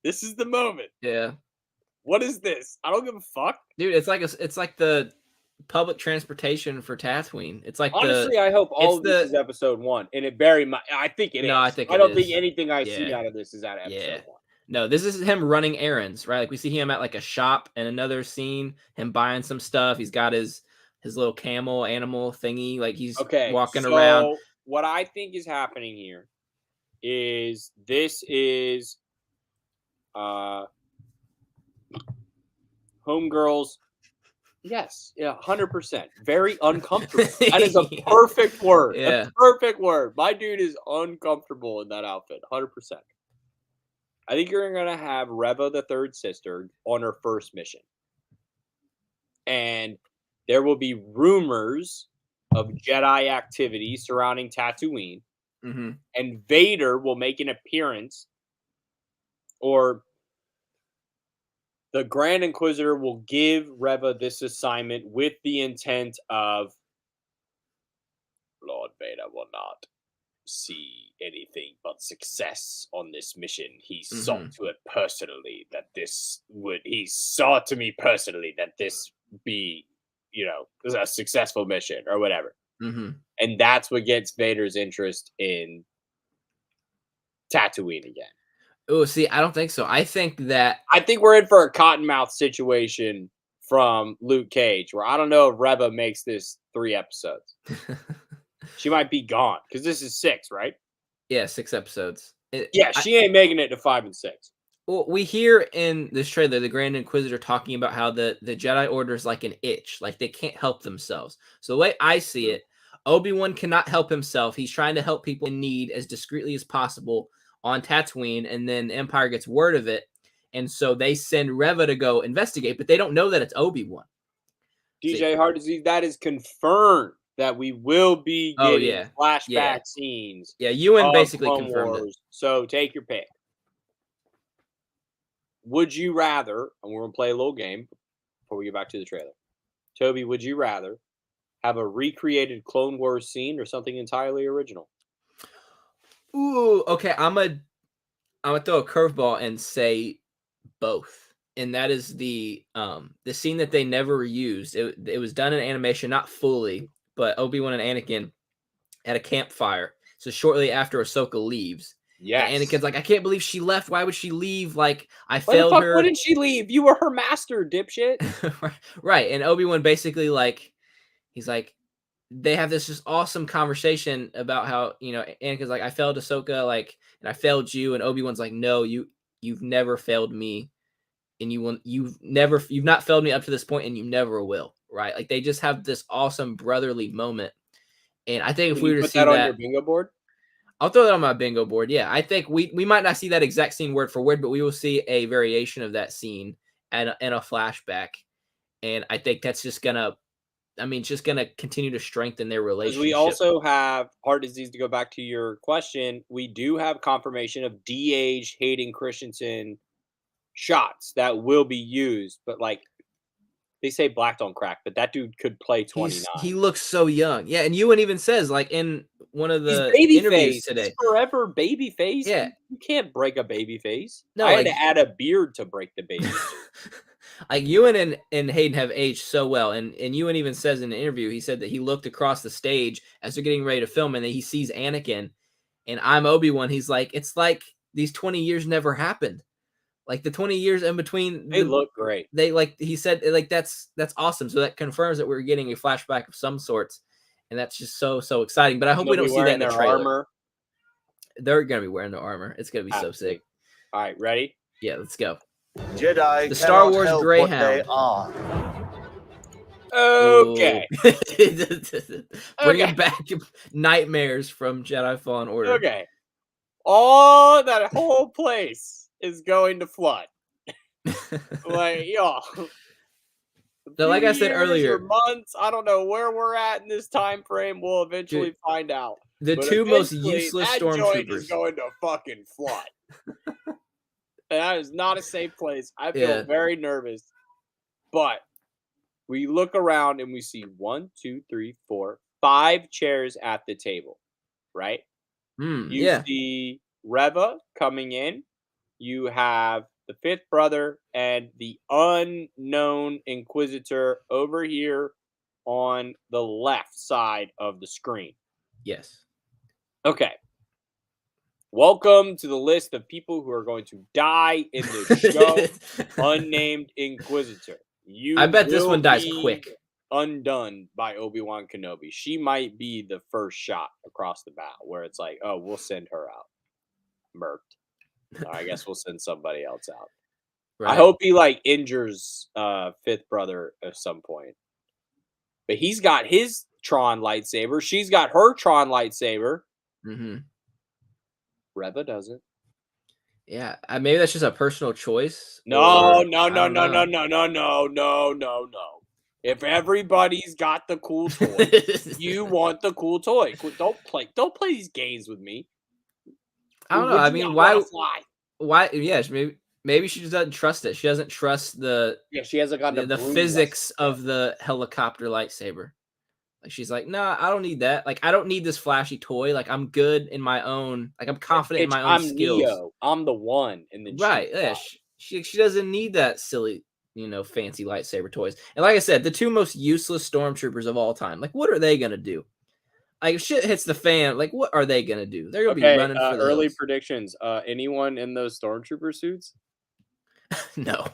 This is the moment. Yeah. What is this? I don't give a fuck, dude. It's like the public transportation for Tatooine. It's like honestly, I hope all of this is episode 1, and it very much. I think it is. I think I don't think anything I see out of this is out of episode 1. No, this is him running errands, right? Like we see him at like a shop and another scene, him buying some stuff. He's got his little camel animal thingy, like he's walking around. What I think is happening here is this is homegirls. Yes, yeah, 100%. Very uncomfortable. That is a perfect word. Yeah. A perfect word. My dude is uncomfortable in that outfit. 100%. I think you're gonna have Reva, the third sister, on her first mission. And there will be rumors of Jedi activity surrounding Tatooine. Mm-hmm. And Vader will make an appearance, or the Grand Inquisitor will give Reva this assignment with the intent of Lord Vader will not see anything but success on this mission. He saw to it personally that he saw to me personally that this be, a successful mission or whatever. Mm-hmm. And that's what gets Vader's interest in Tatooine again. Oh, see, I don't think so. I think we're in for a cottonmouth situation from Luke Cage, where I don't know if Reva makes this 3 episodes. She might be gone because this is 6, right? Yeah, 6 episodes. She ain't making it to 5 and 6. Well, we hear in this trailer the Grand Inquisitor talking about how the Jedi Order is like an itch, like they can't help themselves. So the way I see it, Obi-Wan cannot help himself. He's trying to help people in need as discreetly as possible on Tatooine, and then the Empire gets word of it, and so they send Reva to go investigate, but they don't know that it's Obi-Wan. DJ Hard Disease, that is confirmed that we will be getting flashback scenes. Yeah, Ewan basically confirmed it. So take your pick. Would you rather, and we're going to play a little game before we get back to the trailer. Toby, would you rather have a recreated Clone Wars scene or something entirely original? Ooh, okay. I'm gonna throw a curveball and say both. And that is the scene that they never used. It was done in animation, not fully, but Obi-Wan and Anakin at a campfire. So shortly after Ahsoka leaves. Yes. And Anakin's like, I can't believe she left. Why would she leave? Like, I failed her. Why didn't she leave? You were her master, dipshit. Right. And Obi-Wan basically he's like, they have this just awesome conversation about how, Anakin's like, I failed Ahsoka, and I failed you. And Obi-Wan's like, no, you've never failed me. And you've not failed me up to this point, and you never will. right? Like they just have this awesome brotherly moment. And I think if Can we you were to put see that on your that, bingo board? I'll throw that on my bingo board. Yeah, I think we might not see that exact scene word for word, but we will see a variation of that scene and a flashback. And I think that's just gonna, I mean, just gonna continue to strengthen their Because we relationship. also have heart disease. To go back to your question, we do have confirmation of de-aged Hayden Christensen shots that will be used, but like they say black don't crack, but that dude could play 29. He looks so young. Yeah, and Ewan even says like in one of He's the baby interviews face. today. He's forever baby face. Yeah. You can't break a baby face. No, I had like to add a beard to break the baby face. like Ewan and Hayden have aged so well. And Ewan even says in the interview, he said that he looked across the stage as they're getting ready to film and that he sees Anakin and I'm Obi-Wan. He's like, it's like these 20 years never happened. Like the 20 years in between, They look great. They like he said, like that's awesome. So that confirms that we're getting a flashback of some sorts, and that's just so exciting. But I hope we don't see that in the trailer. Armor. They're gonna be wearing their armor. It's gonna be so Absolutely. sick. All right, ready? Yeah, let's go. Jedi The Star cannot Wars help Greyhound. what they are. Okay. Bringing back nightmares from Jedi Fallen Order. Okay. All that whole place is going to flood. Like, y'all. So, like I said earlier, months. I don't know where we're at in this time frame. We'll eventually find out. The But two most eventually, useless that joint stormtroopers is going to fucking flood. And that is not a safe place. I feel very nervous. But we look around and we see 1, 2, 3, 4, 5 chairs at the table, right? You see Reva coming in. You have the fifth brother and the unknown Inquisitor over here on the left side of the screen. Yes. Okay. Welcome to the list of people who are going to die in the show, Unnamed Inquisitor. I bet this one dies quick. Undone by Obi-Wan Kenobi. She might be the first shot across the bow where it's like, oh, we'll send her out. Murked. I guess we'll send somebody else out. Right. I hope he like injures fifth brother at some point. But he's got his Tron lightsaber. She's got her Tron lightsaber. Mm-hmm. Reva doesn't. Yeah, maybe that's just a personal choice. No. If everybody's got the cool toy, you want the cool toy. Don't play these games with me. I don't know. I mean, why? Yeah, maybe she just doesn't trust it. She doesn't trust the she hasn't got the physics of the helicopter lightsaber. Like she's like, nah, I don't need that. Like I don't need this flashy toy. Like I'm good in my own. Like I'm confident in my own skills. Neo. I'm the one in the right. Yeah, she doesn't need that silly, fancy lightsaber toys. And like I said, the two most useless stormtroopers of all time. Like what are they gonna do? Like if shit hits the fan, like what are they gonna do? They're gonna be running for the early hills. predictions. Anyone in those stormtrooper suits? No,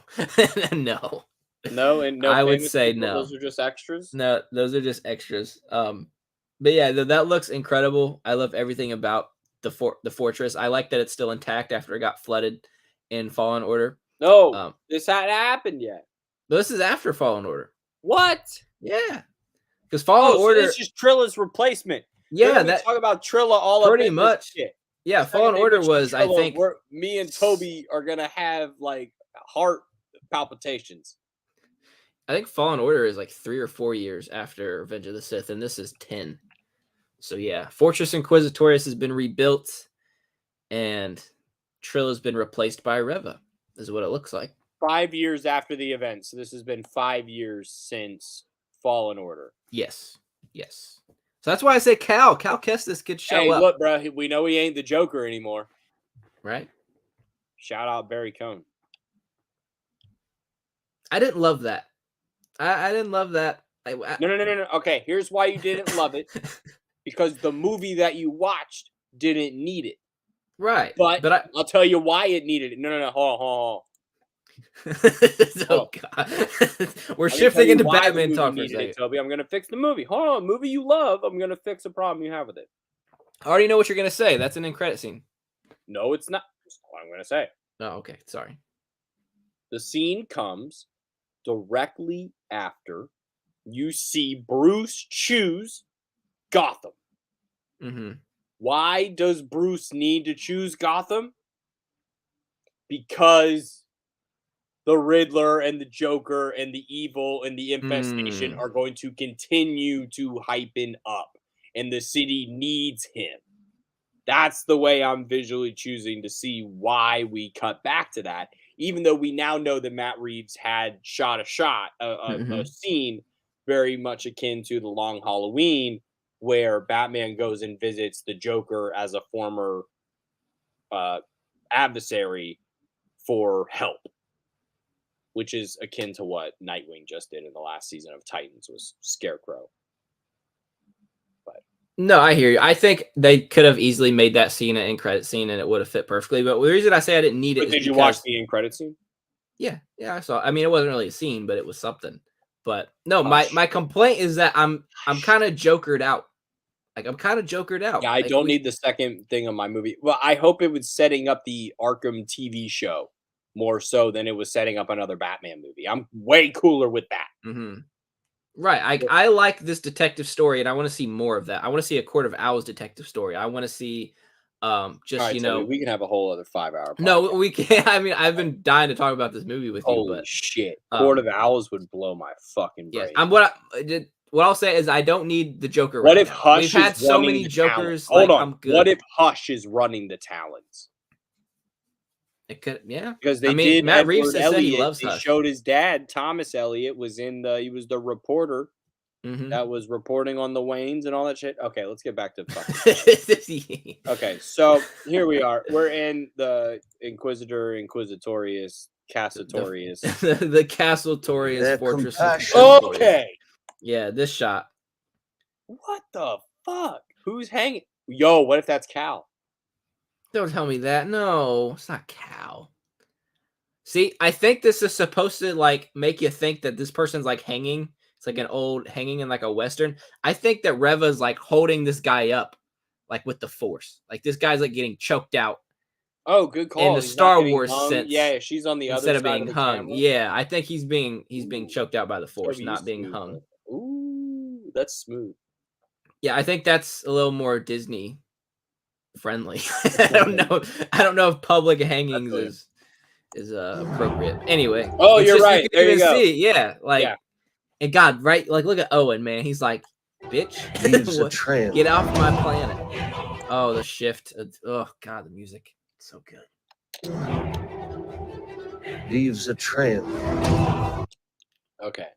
no. No, and no. I would say people, no. Those are just extras. No, those are just extras. But yeah, that looks incredible. I love everything about the fortress. I like that it's still intact after it got flooded in Fallen Order. No, this hadn't happened yet. This is after Fallen Order. What? Yeah, because Fallen Order. So this is Trilla's replacement. Yeah, that talk about Trilla all pretty much. Shit. Yeah, Fallen Order was. Trilla, I think me and Toby are gonna have like heart palpitations. I think Fallen Order is like 3 or 4 years after Revenge of the Sith, and this is 10. So yeah, Fortress Inquisitorius has been rebuilt, and Trilla's been replaced by Reva, is what it looks like. 5 years after the event, so this has been 5 years since Fallen Order. Yes. So that's why I say Cal Kestis could show up. Hey, look, bro, we know he ain't the Joker anymore. Right? Shout out Barry Cohn. I didn't love that. I didn't love that. No. Okay, here's why you didn't love it. Because the movie that you watched didn't need it. Right. But I'll tell you why it needed it. No. Hold on. Oh, God. We're shifting into Batman talk for a second. Toby, I'm going to fix the movie. Hold on. Movie you love. I'm going to fix a problem you have with it. I already know what you're going to say. That's an end credit scene. No, it's not. That's what I'm going to say. Oh, okay. Sorry. The scene comes directly after you see Bruce choose Gotham. Mm-hmm. Why does Bruce need to choose Gotham? Because the Riddler and the Joker and the evil and the infestation are going to continue to hypen up, and the city needs him. That's the way I'm visually choosing to see why we cut back to that, even though we now know that Matt Reeves had shot a scene very much akin to The Long Halloween, where Batman goes and visits the Joker as a former adversary for help, which is akin to what Nightwing just did in the last season of Titans was Scarecrow. No, I hear you. I think they could have easily made that scene an end credit scene and it would have fit perfectly. But the reason I say I didn't need it is did you watch the end credit scene? Yeah, I saw. I mean, it wasn't really a scene, but it was something. But no, my complaint is that I'm kind of jokered out. Like I'm kind of jokered out. Yeah, I don't need the second thing on my movie. Well, I hope it was setting up the Arkham TV show more so than it was setting up another Batman movie. I'm way cooler with that. Mm-hmm. Right. I like this detective story, and I want to see more of that. I want to see a Court of Owls detective story. I want to see, just right, you know, we can have a whole other 5-hour. No, we can't. I mean, I've been dying to talk about this movie with you, but shit, Court of Owls would blow my fucking brain. Yes, what I'll say is I don't need the Joker. What if Hush? We've had so many Jokers. Hold on. I'm good. What if Hush is running the Talons? It could, yeah. Because they did. Matt Reeves said he loves He Hush. showed his dad, Thomas Elliott, he was the reporter that was reporting on the Waynes and all that shit. Okay, let's get back to fucking. Okay, so here we are. We're in the Inquisitorius, Cassatorius. the Cassatorius Fortress. Okay. Yeah, this shot. What the fuck? Who's hanging? Yo, what if that's Cal? Don't tell me that. No, it's not Cal. See, I think this is supposed to like make you think that this person's like hanging. It's like an old hanging in like a Western. I think that Reva's like holding this guy up, like with the Force. Like this guy's like getting choked out. Oh, good call. In the Star Wars sense, yeah, she's on the other side instead of being hung. Camera. Yeah, I think he's being choked out by the Force, not being hung. Ooh, that's smooth. Yeah, I think that's a little more Disney friendly. I don't know if public hangings is appropriate. Anyway. Oh, you're right. There you go. See, yeah, like, and God, right? Like, look at Owen, man. He's like, bitch, get off my planet. Oh, the shift. Oh God, the music, so good. Leaves a trail. Okay,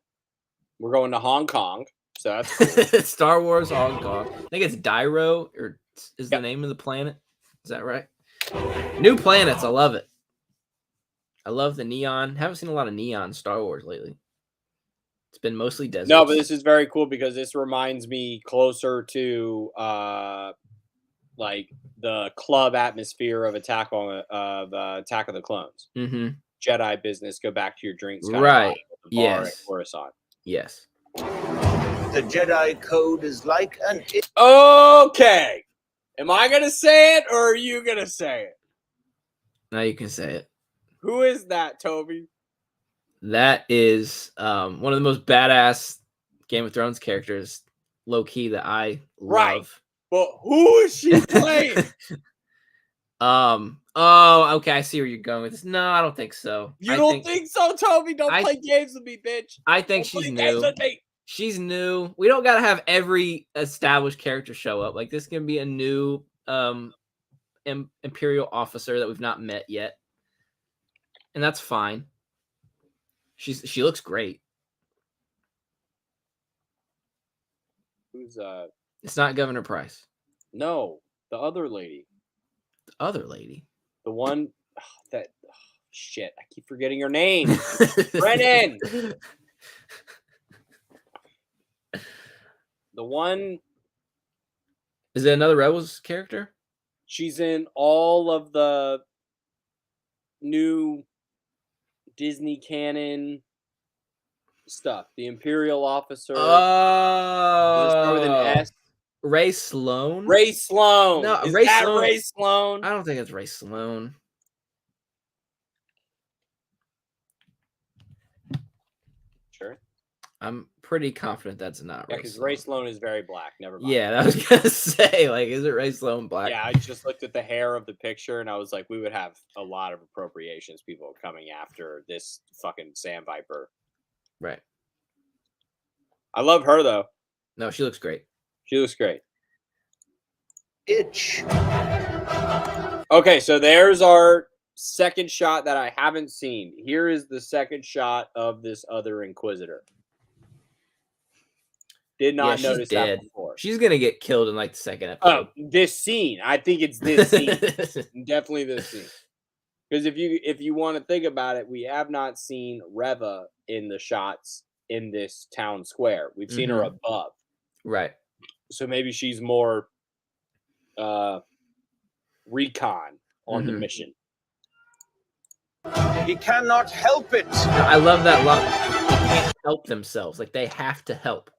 we're going to Hong Kong. So that's cool. Star Wars Hong Kong. I think it's Dairo, or is the name of the planet. Is that right? New planets. I love it. I love the neon. Haven't seen a lot of neon Star Wars lately. It's been mostly desert. No, but this is very cool because this reminds me closer to like the club atmosphere of Attack of the Clones. Mm-hmm. Jedi business. Go back to your drinks. Right. Yes. Coruscant. Yes. The Jedi code is like an. Okay. Am I gonna say it or are you gonna say it? Now you can say it. Who is that, Toby? That is one of the most badass Game of Thrones characters, low key, that I love. But who is she playing? Oh, okay. I see where you're going with this. No, I don't think so. You don't think so, Toby? Don't play games with me, bitch. I think she's new. She's new. We don't gotta have every established character show up. Like, this can be a new Imperial officer that we've not met yet, and that's fine. She looks great. Who's It's not Governor Price. No, the other lady. The other lady. The one that shit. I keep forgetting her name. Brennan. The one. Is it another Rebels character? She's in all of the new Disney canon stuff. The Imperial officer. Oh. Does it start with an S? Ray Sloan? Ray Sloan. No, Is Ray that Sloan. Ray Sloan? I don't think it's Ray Sloan. Sure. I'm pretty confident that's not Yeah, Ray because Sloan. Ray Sloan is very black. Never mind. Yeah, I was gonna say, like, is it Ray Sloan black? Yeah, I just looked at the hair of the picture and I was like, we would have a lot of appropriations people coming after this fucking Sam Viper. Right. I love her though. No, she looks great. She looks great. Itch. Okay, so there's our second shot that I haven't seen. Here is the second shot of this other Inquisitor. Did Yeah, not she's notice that dead. before. She's gonna get killed in like the second Oh, episode. this scene. I think it's this scene. Definitely this scene. Because if you want to think about it, we have not seen Reva in the shots in this town square. We've seen her above. Right. So maybe she's more recon on the mission. He cannot help it. I love that line. They can't help themselves. Like, they have to help.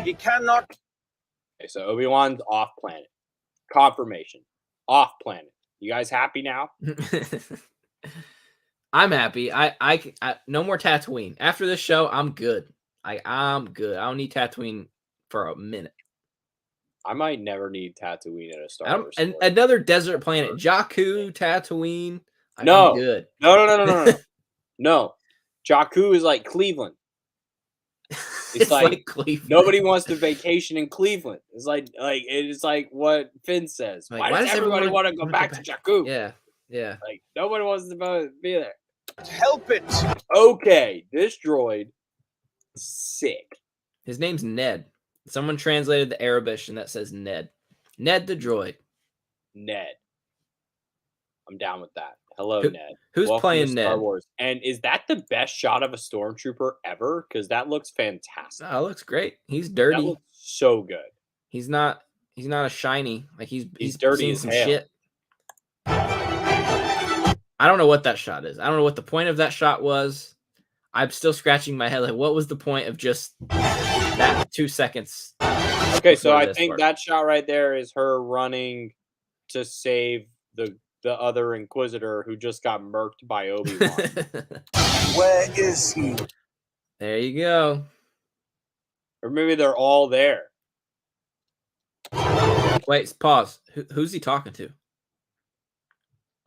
He cannot. Okay, so Obi-Wan's off planet. Confirmation. Off planet. You guys happy now? I'm happy. I no more Tatooine. After this show, I'm good. I'm good. I don't need Tatooine for a minute. I might never need Tatooine in a Star Wars story. Another desert planet. Jakku, Tatooine. No. I'm good. No. No. Jakku is like Cleveland. It's like Cleveland. Nobody wants to vacation in Cleveland. It's like what Finn says. Like, why does everybody want to go back to Jakku? Yeah. Like nobody wants to be there. Help it. Okay, this droid, sick. His name's Ned. Someone translated the Arabic and that says Ned. Ned the droid. Ned. I'm down with that. Hello, Ned. Who's Welcome playing to Star Ned? Wars. And is that the best shot of a stormtrooper ever? Because that looks fantastic. Oh, it looks great. He's dirty. That looks so good. He's not a shiny. Like he's dirty seen as some hell. shit. I don't know what that shot is. I don't know what the point of that shot was. I'm still scratching my head. Like, what was the point of just that 2 seconds? Okay, so I think that shot right there is her running to save the other Inquisitor who just got murked by Obi-Wan. Where is he? There you go. Or maybe they're all there. Wait, pause. Who's he talking to?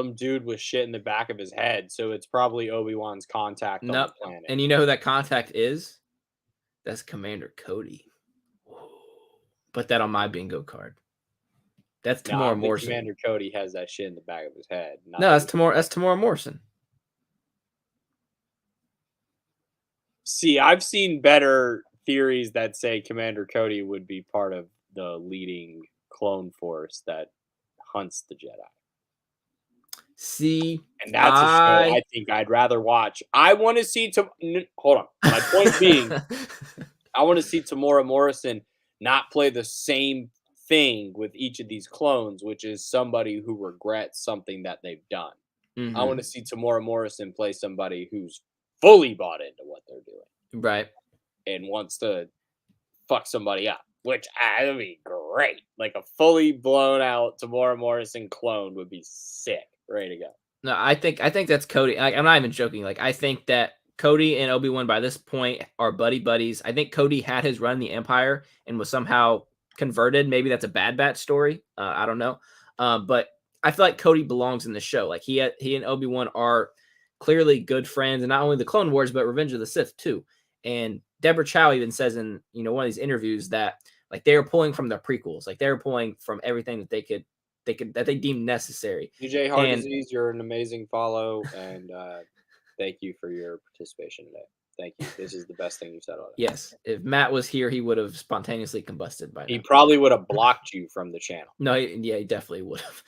Some dude with shit in the back of his head, so it's probably Obi-Wan's contact on the planet. And you know who that contact is? That's Commander Cody. Put that on my bingo card. That's Tamora Morrison. Commander Cody has that shit in the back of his head. No, that's Tamora Morrison. See, I've seen better theories that say Commander Cody would be part of the leading clone force that hunts the Jedi. See, and that's a show I think I'd rather watch. I want to see hold on. My point being, I want to see Tamora Morrison not play the same thing with each of these clones, which is somebody who regrets something that they've done. I want to see Tamora Morrison play somebody who's fully bought into what they're doing. Right. And wants to fuck somebody up, which would be great. Like a fully blown out Tamora Morrison clone would be sick. Ready to go. No, I think that's Cody. I'm not even joking. Like, I think that Cody and Obi-Wan by this point are buddies. I think Cody had his run in the Empire and was somehow converted. Maybe that's a Bad Batch story. I don't know. But I feel like Cody belongs in the show. Like he and Obi-Wan are clearly good friends, and not only the Clone Wars, but Revenge of the Sith too. And Deborah Chow even says in one of these interviews that like they were pulling from the prequels, like they were pulling from everything that they deemed necessary. DJ Heart Disease, you're an amazing follow, and thank you for your participation today. Thank you. This is the best thing you've said all day. Yes. If Matt was here, he would have spontaneously combusted by now. He probably would have blocked you from the channel. No, he definitely would have.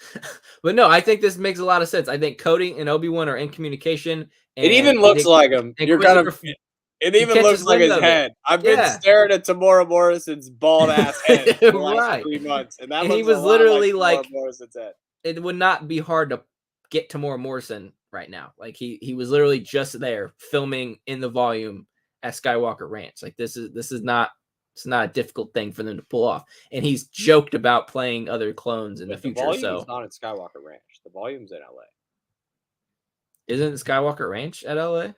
But no, I think this makes a lot of sense. I think Cody and Obi-Wan are in communication. It even looks like him. You're kind of. It even looks like his head. I've been staring at Tamora Morrison's bald ass head for the last 3 months, and that he was literally like Morrison's head. It would not be hard to get Tamora Morrison right now. Like he was literally just there filming in the volume at Skywalker Ranch. Like this is not a difficult thing for them to pull off. And he's joked about playing other clones in the future. The volume is not at Skywalker Ranch. The volume's in LA. Isn't Skywalker Ranch at LA?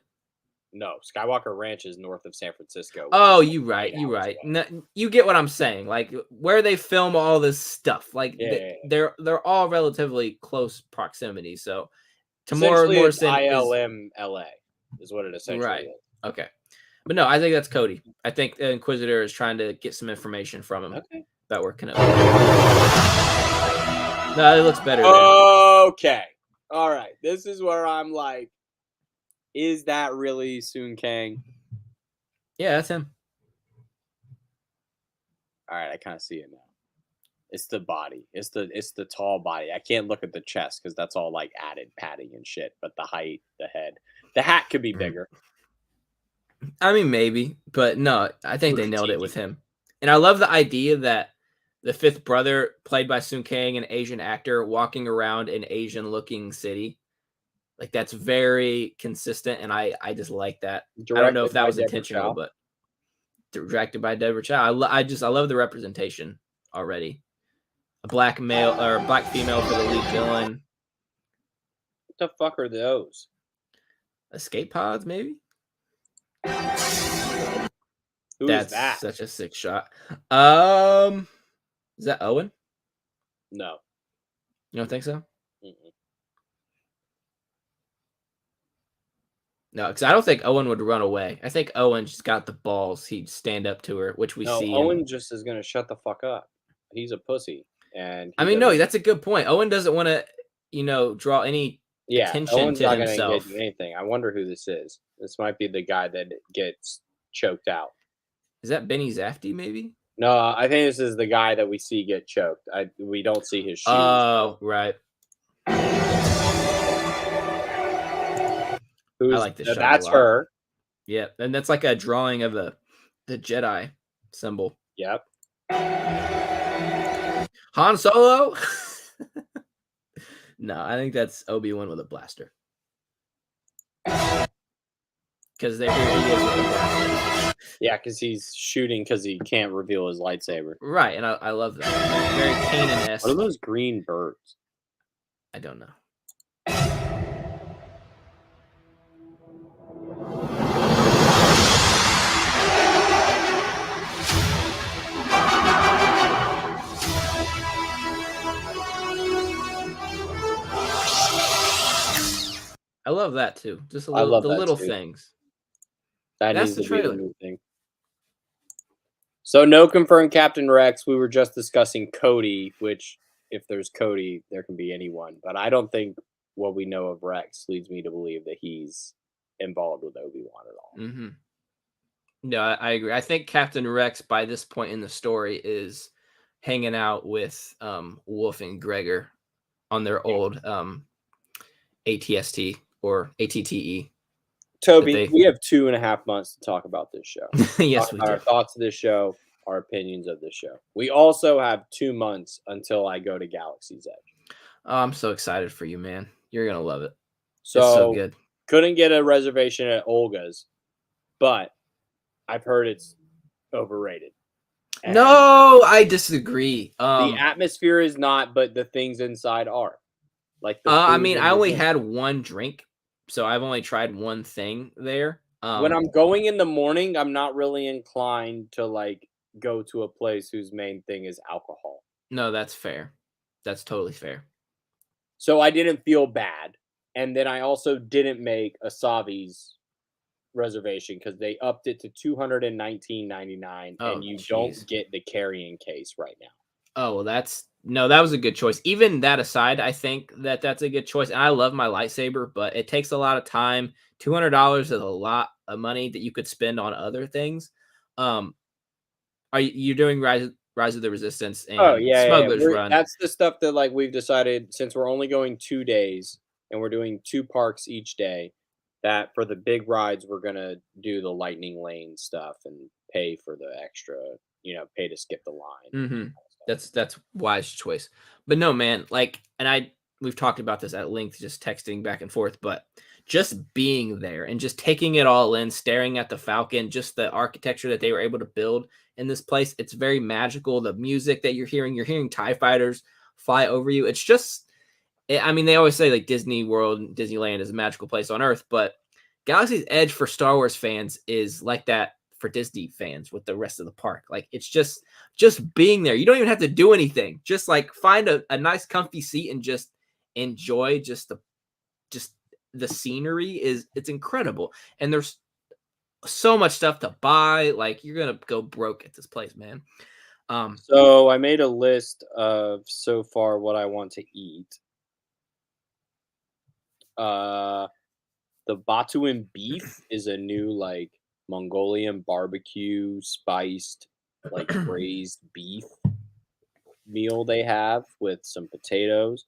No, Skywalker Ranch is north of San Francisco. Oh, which is you right. 8 You hours right. away. You get what I'm saying. Like where they film all this stuff. Like Yeah. they're all relatively close proximity. So Tamora Essentially, it's Morrison is ILM LA is what it essentially right. is. Okay. But no, I think that's Cody. I think the Inquisitor is trying to get some information from him Okay. about where Kenobi. No, it looks better there. Okay. All right. This is where I'm like, is that really Soon Kang? Yeah, that's him. All right, I kind of see it now. It's the body. It's the tall body. I can't look at the chest because that's all like added padding and shit. But the height, the head, the hat could be bigger. I mean, maybe, but no, I think they nailed it with Tiki. him. And I love the idea that the fifth brother, played by Soon Kang, an Asian actor, walking around an Asian-looking city. Like that's very consistent, and I just like that. I don't know if that was intentional, but directed by Deborah Chow. I love the representation already. A black male or black female for the lead villain. What the fuck are those? Escape pods, maybe. Who That's is that? such a sick shot. Is that Owen? No. You don't think so? Mm-mm. No, because I don't think Owen would run away. I think Owen just got the balls. He'd stand up to her, which we see. Owen just is gonna shut the fuck up. He's a pussy, and I mean, no, that's a good point. Owen doesn't want to, draw any attention Owen's to not himself. Gonna engage in anything. I wonder who this is. This might be the guy that gets choked out. Is that Benny Zafty, maybe? No, I think this is the guy that we see get choked. We don't see his shoes. Oh, right. I like this shot. That's her. Yeah, and that's like a drawing of the Jedi symbol. Yep. Han Solo. No, I think that's Obi-Wan with a blaster. Because there he is with a blaster. Yeah, because he's shooting because he can't reveal his lightsaber. Right, and I love that. Very Kanan-esque. What are those green birds? I don't know. I love that too. Just the little things. That's the trailer. New thing. So no confirmed Captain Rex. We were just discussing Cody, which if there's Cody, there can be anyone. But I don't think what we know of Rex leads me to believe that he's involved with Obi-Wan at all. Mm-hmm. No, I agree. I think Captain Rex by this point in the story is hanging out with Wolf and Gregor on their old ATST or ATTE. Toby, we have 2.5 months to talk about this show. Yes, we do. Our thoughts of this show, our opinions of this show. We also have 2 months until I go to Galaxy's Edge. Oh, I'm so excited for you, man. You're going to love it. So, it's so good. Couldn't get a reservation at Olga's, but I've heard it's overrated. And no, I disagree. The atmosphere is not, but the things inside are. Like I mean, I only had one drink, so I've only tried one thing there. When I'm going in the morning, I'm not really inclined to like go to a place whose main thing is alcohol. No, that's fair. That's totally fair. So I didn't feel bad. And then I also didn't make a Savi's reservation because they upped it to $219.99, and you don't get the carrying case right now. Oh, well, that was a good choice. Even that aside, I think that's a good choice. And I love my lightsaber, but it takes a lot of time. $200 is a lot of money that you could spend on other things. Are you doing Rise of the Resistance and Smuggler's Run? That's the stuff that like we've decided, since we're only going 2 days and we're doing 2 parks each day, that for the big rides we're gonna do the lightning lane stuff and pay for the extra, pay to skip the line. Mm-hmm. That's wise choice. But no, man, we've talked about this at length, just texting back and forth, but just being there and just taking it all in, staring at the Falcon, just the architecture that they were able to build in this place. It's very magical. The music that you're hearing TIE fighters fly over you. It's just, I mean, they always say like Disney World and Disneyland is a magical place on Earth, but Galaxy's Edge for Star Wars fans is like that for Disney fans with the rest of the park. Like it's just being there. You don't even have to do anything. Just like find a nice comfy seat and just enjoy just the scenery. It's incredible. And there's so much stuff to buy. Like you're gonna go broke at this place, man. So I made a list of so far what I want to eat. The Batuan beef is a new like Mongolian barbecue spiced like braised beef meal they have with some potatoes.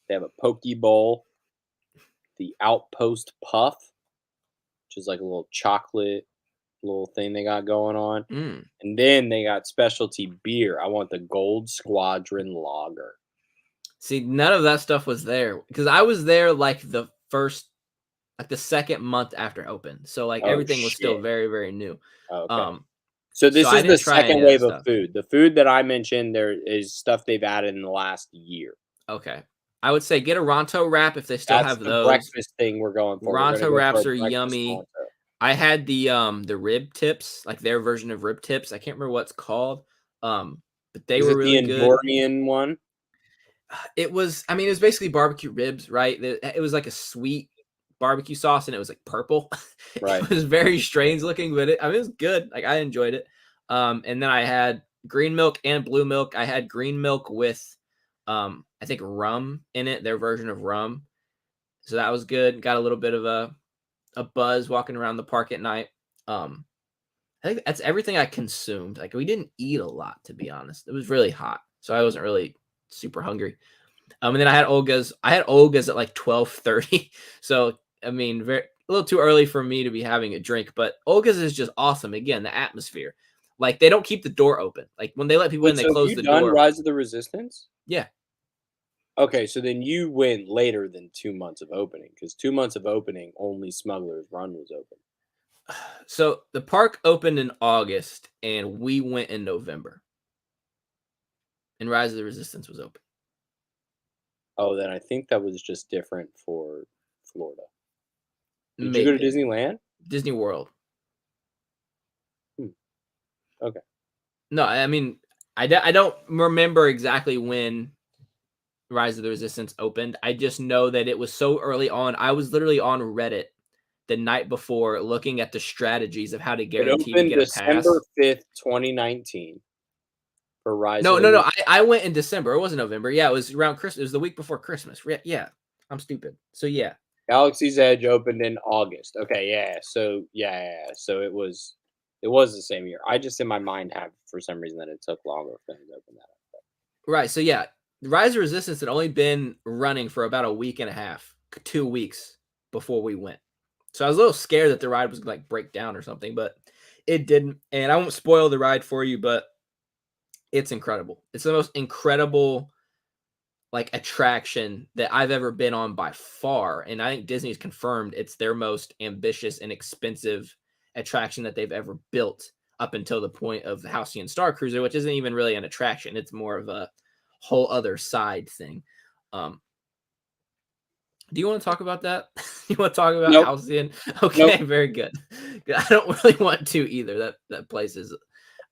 They have a poke bowl, the Outpost Puff, which is like a little chocolate little thing they got going on. And then they got specialty beer. I want the Gold Squadron Lager. See, none of that stuff was there because I was there like the second month after open. So like everything was still very, very new. Okay. So this is the second wave of food. The food that I mentioned, there is stuff they've added in the last year. Okay. I would say get a Ronto wrap if they still have those. Breakfast thing we're going for. Ronto wraps are yummy. Ronto. I had the rib tips, like their version of rib tips. I can't remember what it's called. But they were really good. The Andorian one? It was basically barbecue ribs, right? It was like a sweet barbecue sauce and it was like purple. Right. It was very strange looking, but it was good. Like I enjoyed it. And then I had green milk and blue milk. I had green milk with I think rum in it, their version of rum. So that was good. Got a little bit of a buzz walking around the park at night. I think that's everything I consumed. Like we didn't eat a lot, to be honest. It was really hot, so I wasn't really super hungry. And then I had Olga's. I had Olga's at like 12:30. So I mean, a little too early for me to be having a drink. But Olga's is just awesome. Again, the atmosphere. Like they don't keep the door open. Like when they let people in, they close the door. Rise of the Resistance? Yeah. Okay, so then you went later than 2 months of opening because 2 months of opening, only Smuggler's Run was open. So the park opened in August, and we went in November. And Rise of the Resistance was open. Oh, then I think that was just different for Florida. Did Maybe. You go to Disneyland? Disney World. Okay. No, I mean, I don't remember exactly when Rise of the Resistance opened. I just know that it was so early on. I was literally on Reddit the night before looking at the strategies of how to guarantee to get a pass. December 5th, 2019 for Rise No. I went in December. It wasn't November. Yeah, it was around Christmas. It was the week before Christmas. Yeah. I'm stupid. So yeah. Galaxy's Edge opened in August. Okay, yeah. So So it was the same year. I just in my mind have for some reason that it took longer for them to open that up. Right. So yeah, Rise of Resistance had only been running for about a week and a half, 2 weeks before we went. So I was a little scared that the ride was like break down or something, but it didn't. And I won't spoil the ride for you, but it's incredible. It's the most incredible like attraction that I've ever been on by far. And I think Disney's confirmed it's their most ambitious and expensive attraction that they've ever built up until the point of the Halcyon Star Cruiser, which isn't even really an attraction. It's more of a whole other side thing. Do you want to talk about that? You want to talk about Halcyon? Okay, nope. Very good. I don't really want to either. That place is,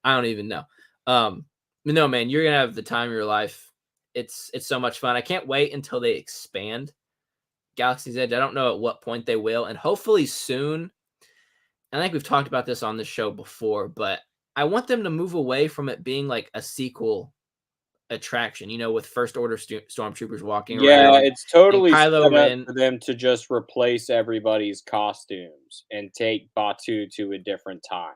I don't even know. But no, man, you're gonna have the time of your life. It's so much fun. I can't wait until they expand Galaxy's Edge. I don't know at what point they will, and hopefully soon. I think we've talked about this on the show before, but I want them to move away from it being like a sequel attraction, with First Order stormtroopers walking around. Yeah, it's totally set up for them to just replace everybody's costumes and take Batuu to a different time.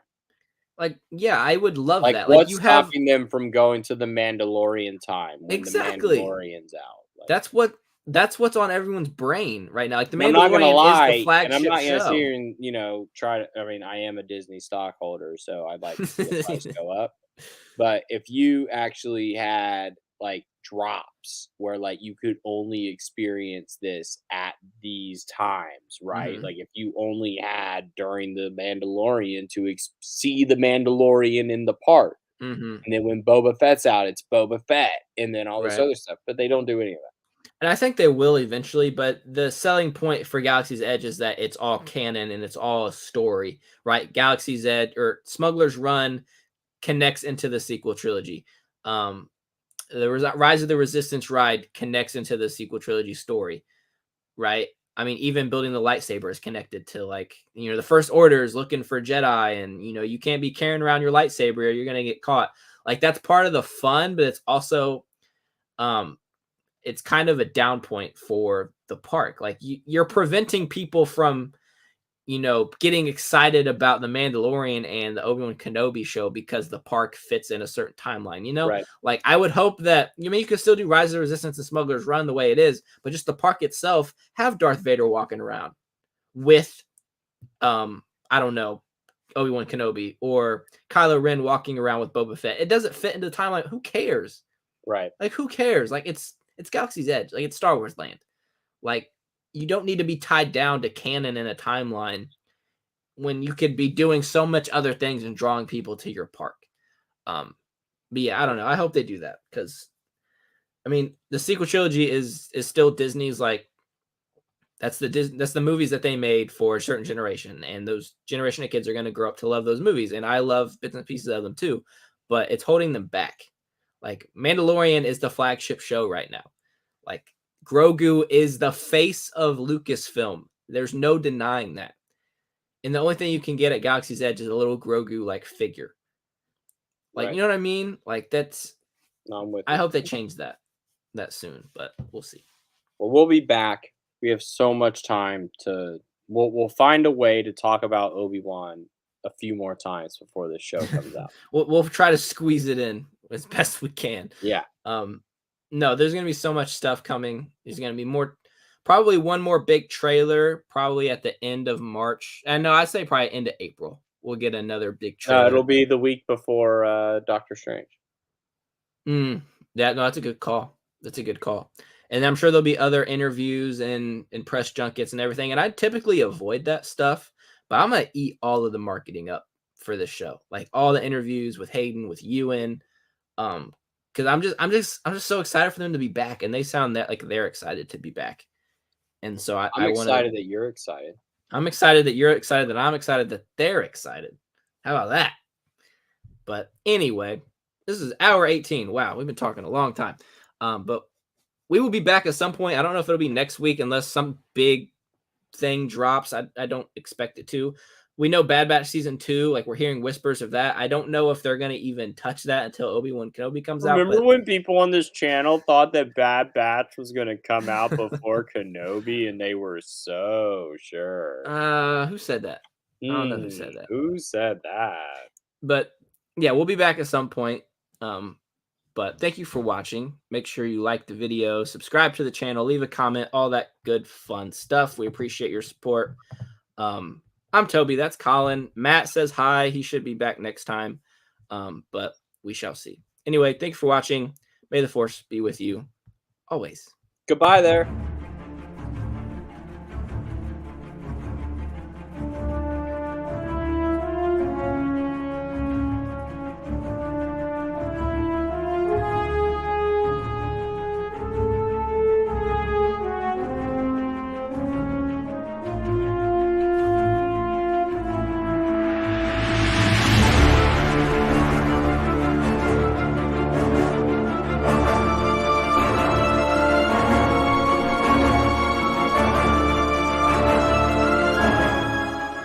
Like, yeah, I would love that. What's stopping them from going to the Mandalorian time when exactly. The Mandalorian's out? That's what's on everyone's brain right now. Like the Mandalorian I'm not gonna lie, is the flagship and I'm not show. Sit here and try to. I mean, I am a Disney stockholder, so I'd like to see the price go up. But if you actually had like drops where like you could only experience this at these times, right? Mm-hmm. Like if you only had during the Mandalorian to see the Mandalorian in the park, mm-hmm. and then when Boba Fett's out, it's Boba Fett, and then all this other stuff. But they don't do any of that. And I think they will eventually, but the selling point for Galaxy's Edge is that it's all canon and it's all a story, right? Galaxy's Edge or Smuggler's Run connects into the sequel trilogy. The Rise of the Resistance ride connects into the sequel trilogy story, right? I mean, even building the lightsaber is connected to, like, the First Order is looking for Jedi, and you can't be carrying around your lightsaber or you're gonna get caught. Like, that's part of the fun, but it's also it's kind of a down point for the park. Like, you're preventing people from getting excited about the Mandalorian and the Obi-Wan Kenobi show because the park fits in a certain timeline. Right. Like, I would hope that you could still do Rise of the Resistance and Smuggler's Run the way it is, but just the park itself have Darth Vader walking around with I don't know, Obi-Wan Kenobi or Kylo Ren walking around with Boba Fett. It doesn't fit into the timeline. Who cares? Right. Like, who cares? Like, it's Galaxy's Edge. Like, it's Star Wars land. Like, you don't need to be tied down to canon in a timeline when you could be doing so much other things and drawing people to your park. But yeah, I don't know. I hope they do that because, I mean, the sequel trilogy is still Disney's, like, that's the movies that they made for a certain generation, and those generation of kids are going to grow up to love those movies, and I love bits and pieces of them too, but it's holding them back. Like, Mandalorian is the flagship show right now. Like, Grogu is the face of Lucasfilm. There's no denying that. And the only thing you can get at Galaxy's Edge is a little Grogu like figure. Like, Right. you know what I mean? Like, that's. No, I'm with I you. hope they change that soon, but we'll see. Well, we'll be back. We have so much time to. We'll find a way to talk about Obi-Wan a few more times before this show comes out. We'll try to squeeze it in as best we can. Yeah. No, there's gonna be so much stuff coming. There's gonna be more. Probably one more big trailer, probably at the end of March. And no, I'd say probably end of April. We'll get another big trailer. It'll be the week before Doctor Strange. That's a good call. That's a good call. And I'm sure there'll be other interviews and press junkets and everything. And I typically avoid that stuff, but I'm gonna eat all of the marketing up for this show. Like, all the interviews with Hayden, with Ewan. Because I'm just so excited for them to be back, and they sound that like they're excited to be back. And so I'm excited that you're excited. I'm excited that you're excited, that I'm excited that they're excited. How about that? But anyway, this is hour 18. Wow, we've been talking a long time. But we will be back at some point. I don't know if it'll be next week unless some big thing drops. I don't expect it to. We know Bad Batch Season 2, like, we're hearing whispers of that. I don't know if they're going to even touch that until Obi-Wan Kenobi comes out. Remember when people on this channel thought that Bad Batch was going to come out before Kenobi, and they were so sure? Who said that? I don't know who said that. Who said that? But yeah, we'll be back at some point. But thank you for watching. Make sure you like the video, subscribe to the channel, leave a comment, all that good fun stuff. We appreciate your support. I'm Toby. That's Colin. Matt says hi. He should be back next time. But we shall see. Anyway, thank you for watching. May the Force be with you always. Goodbye there.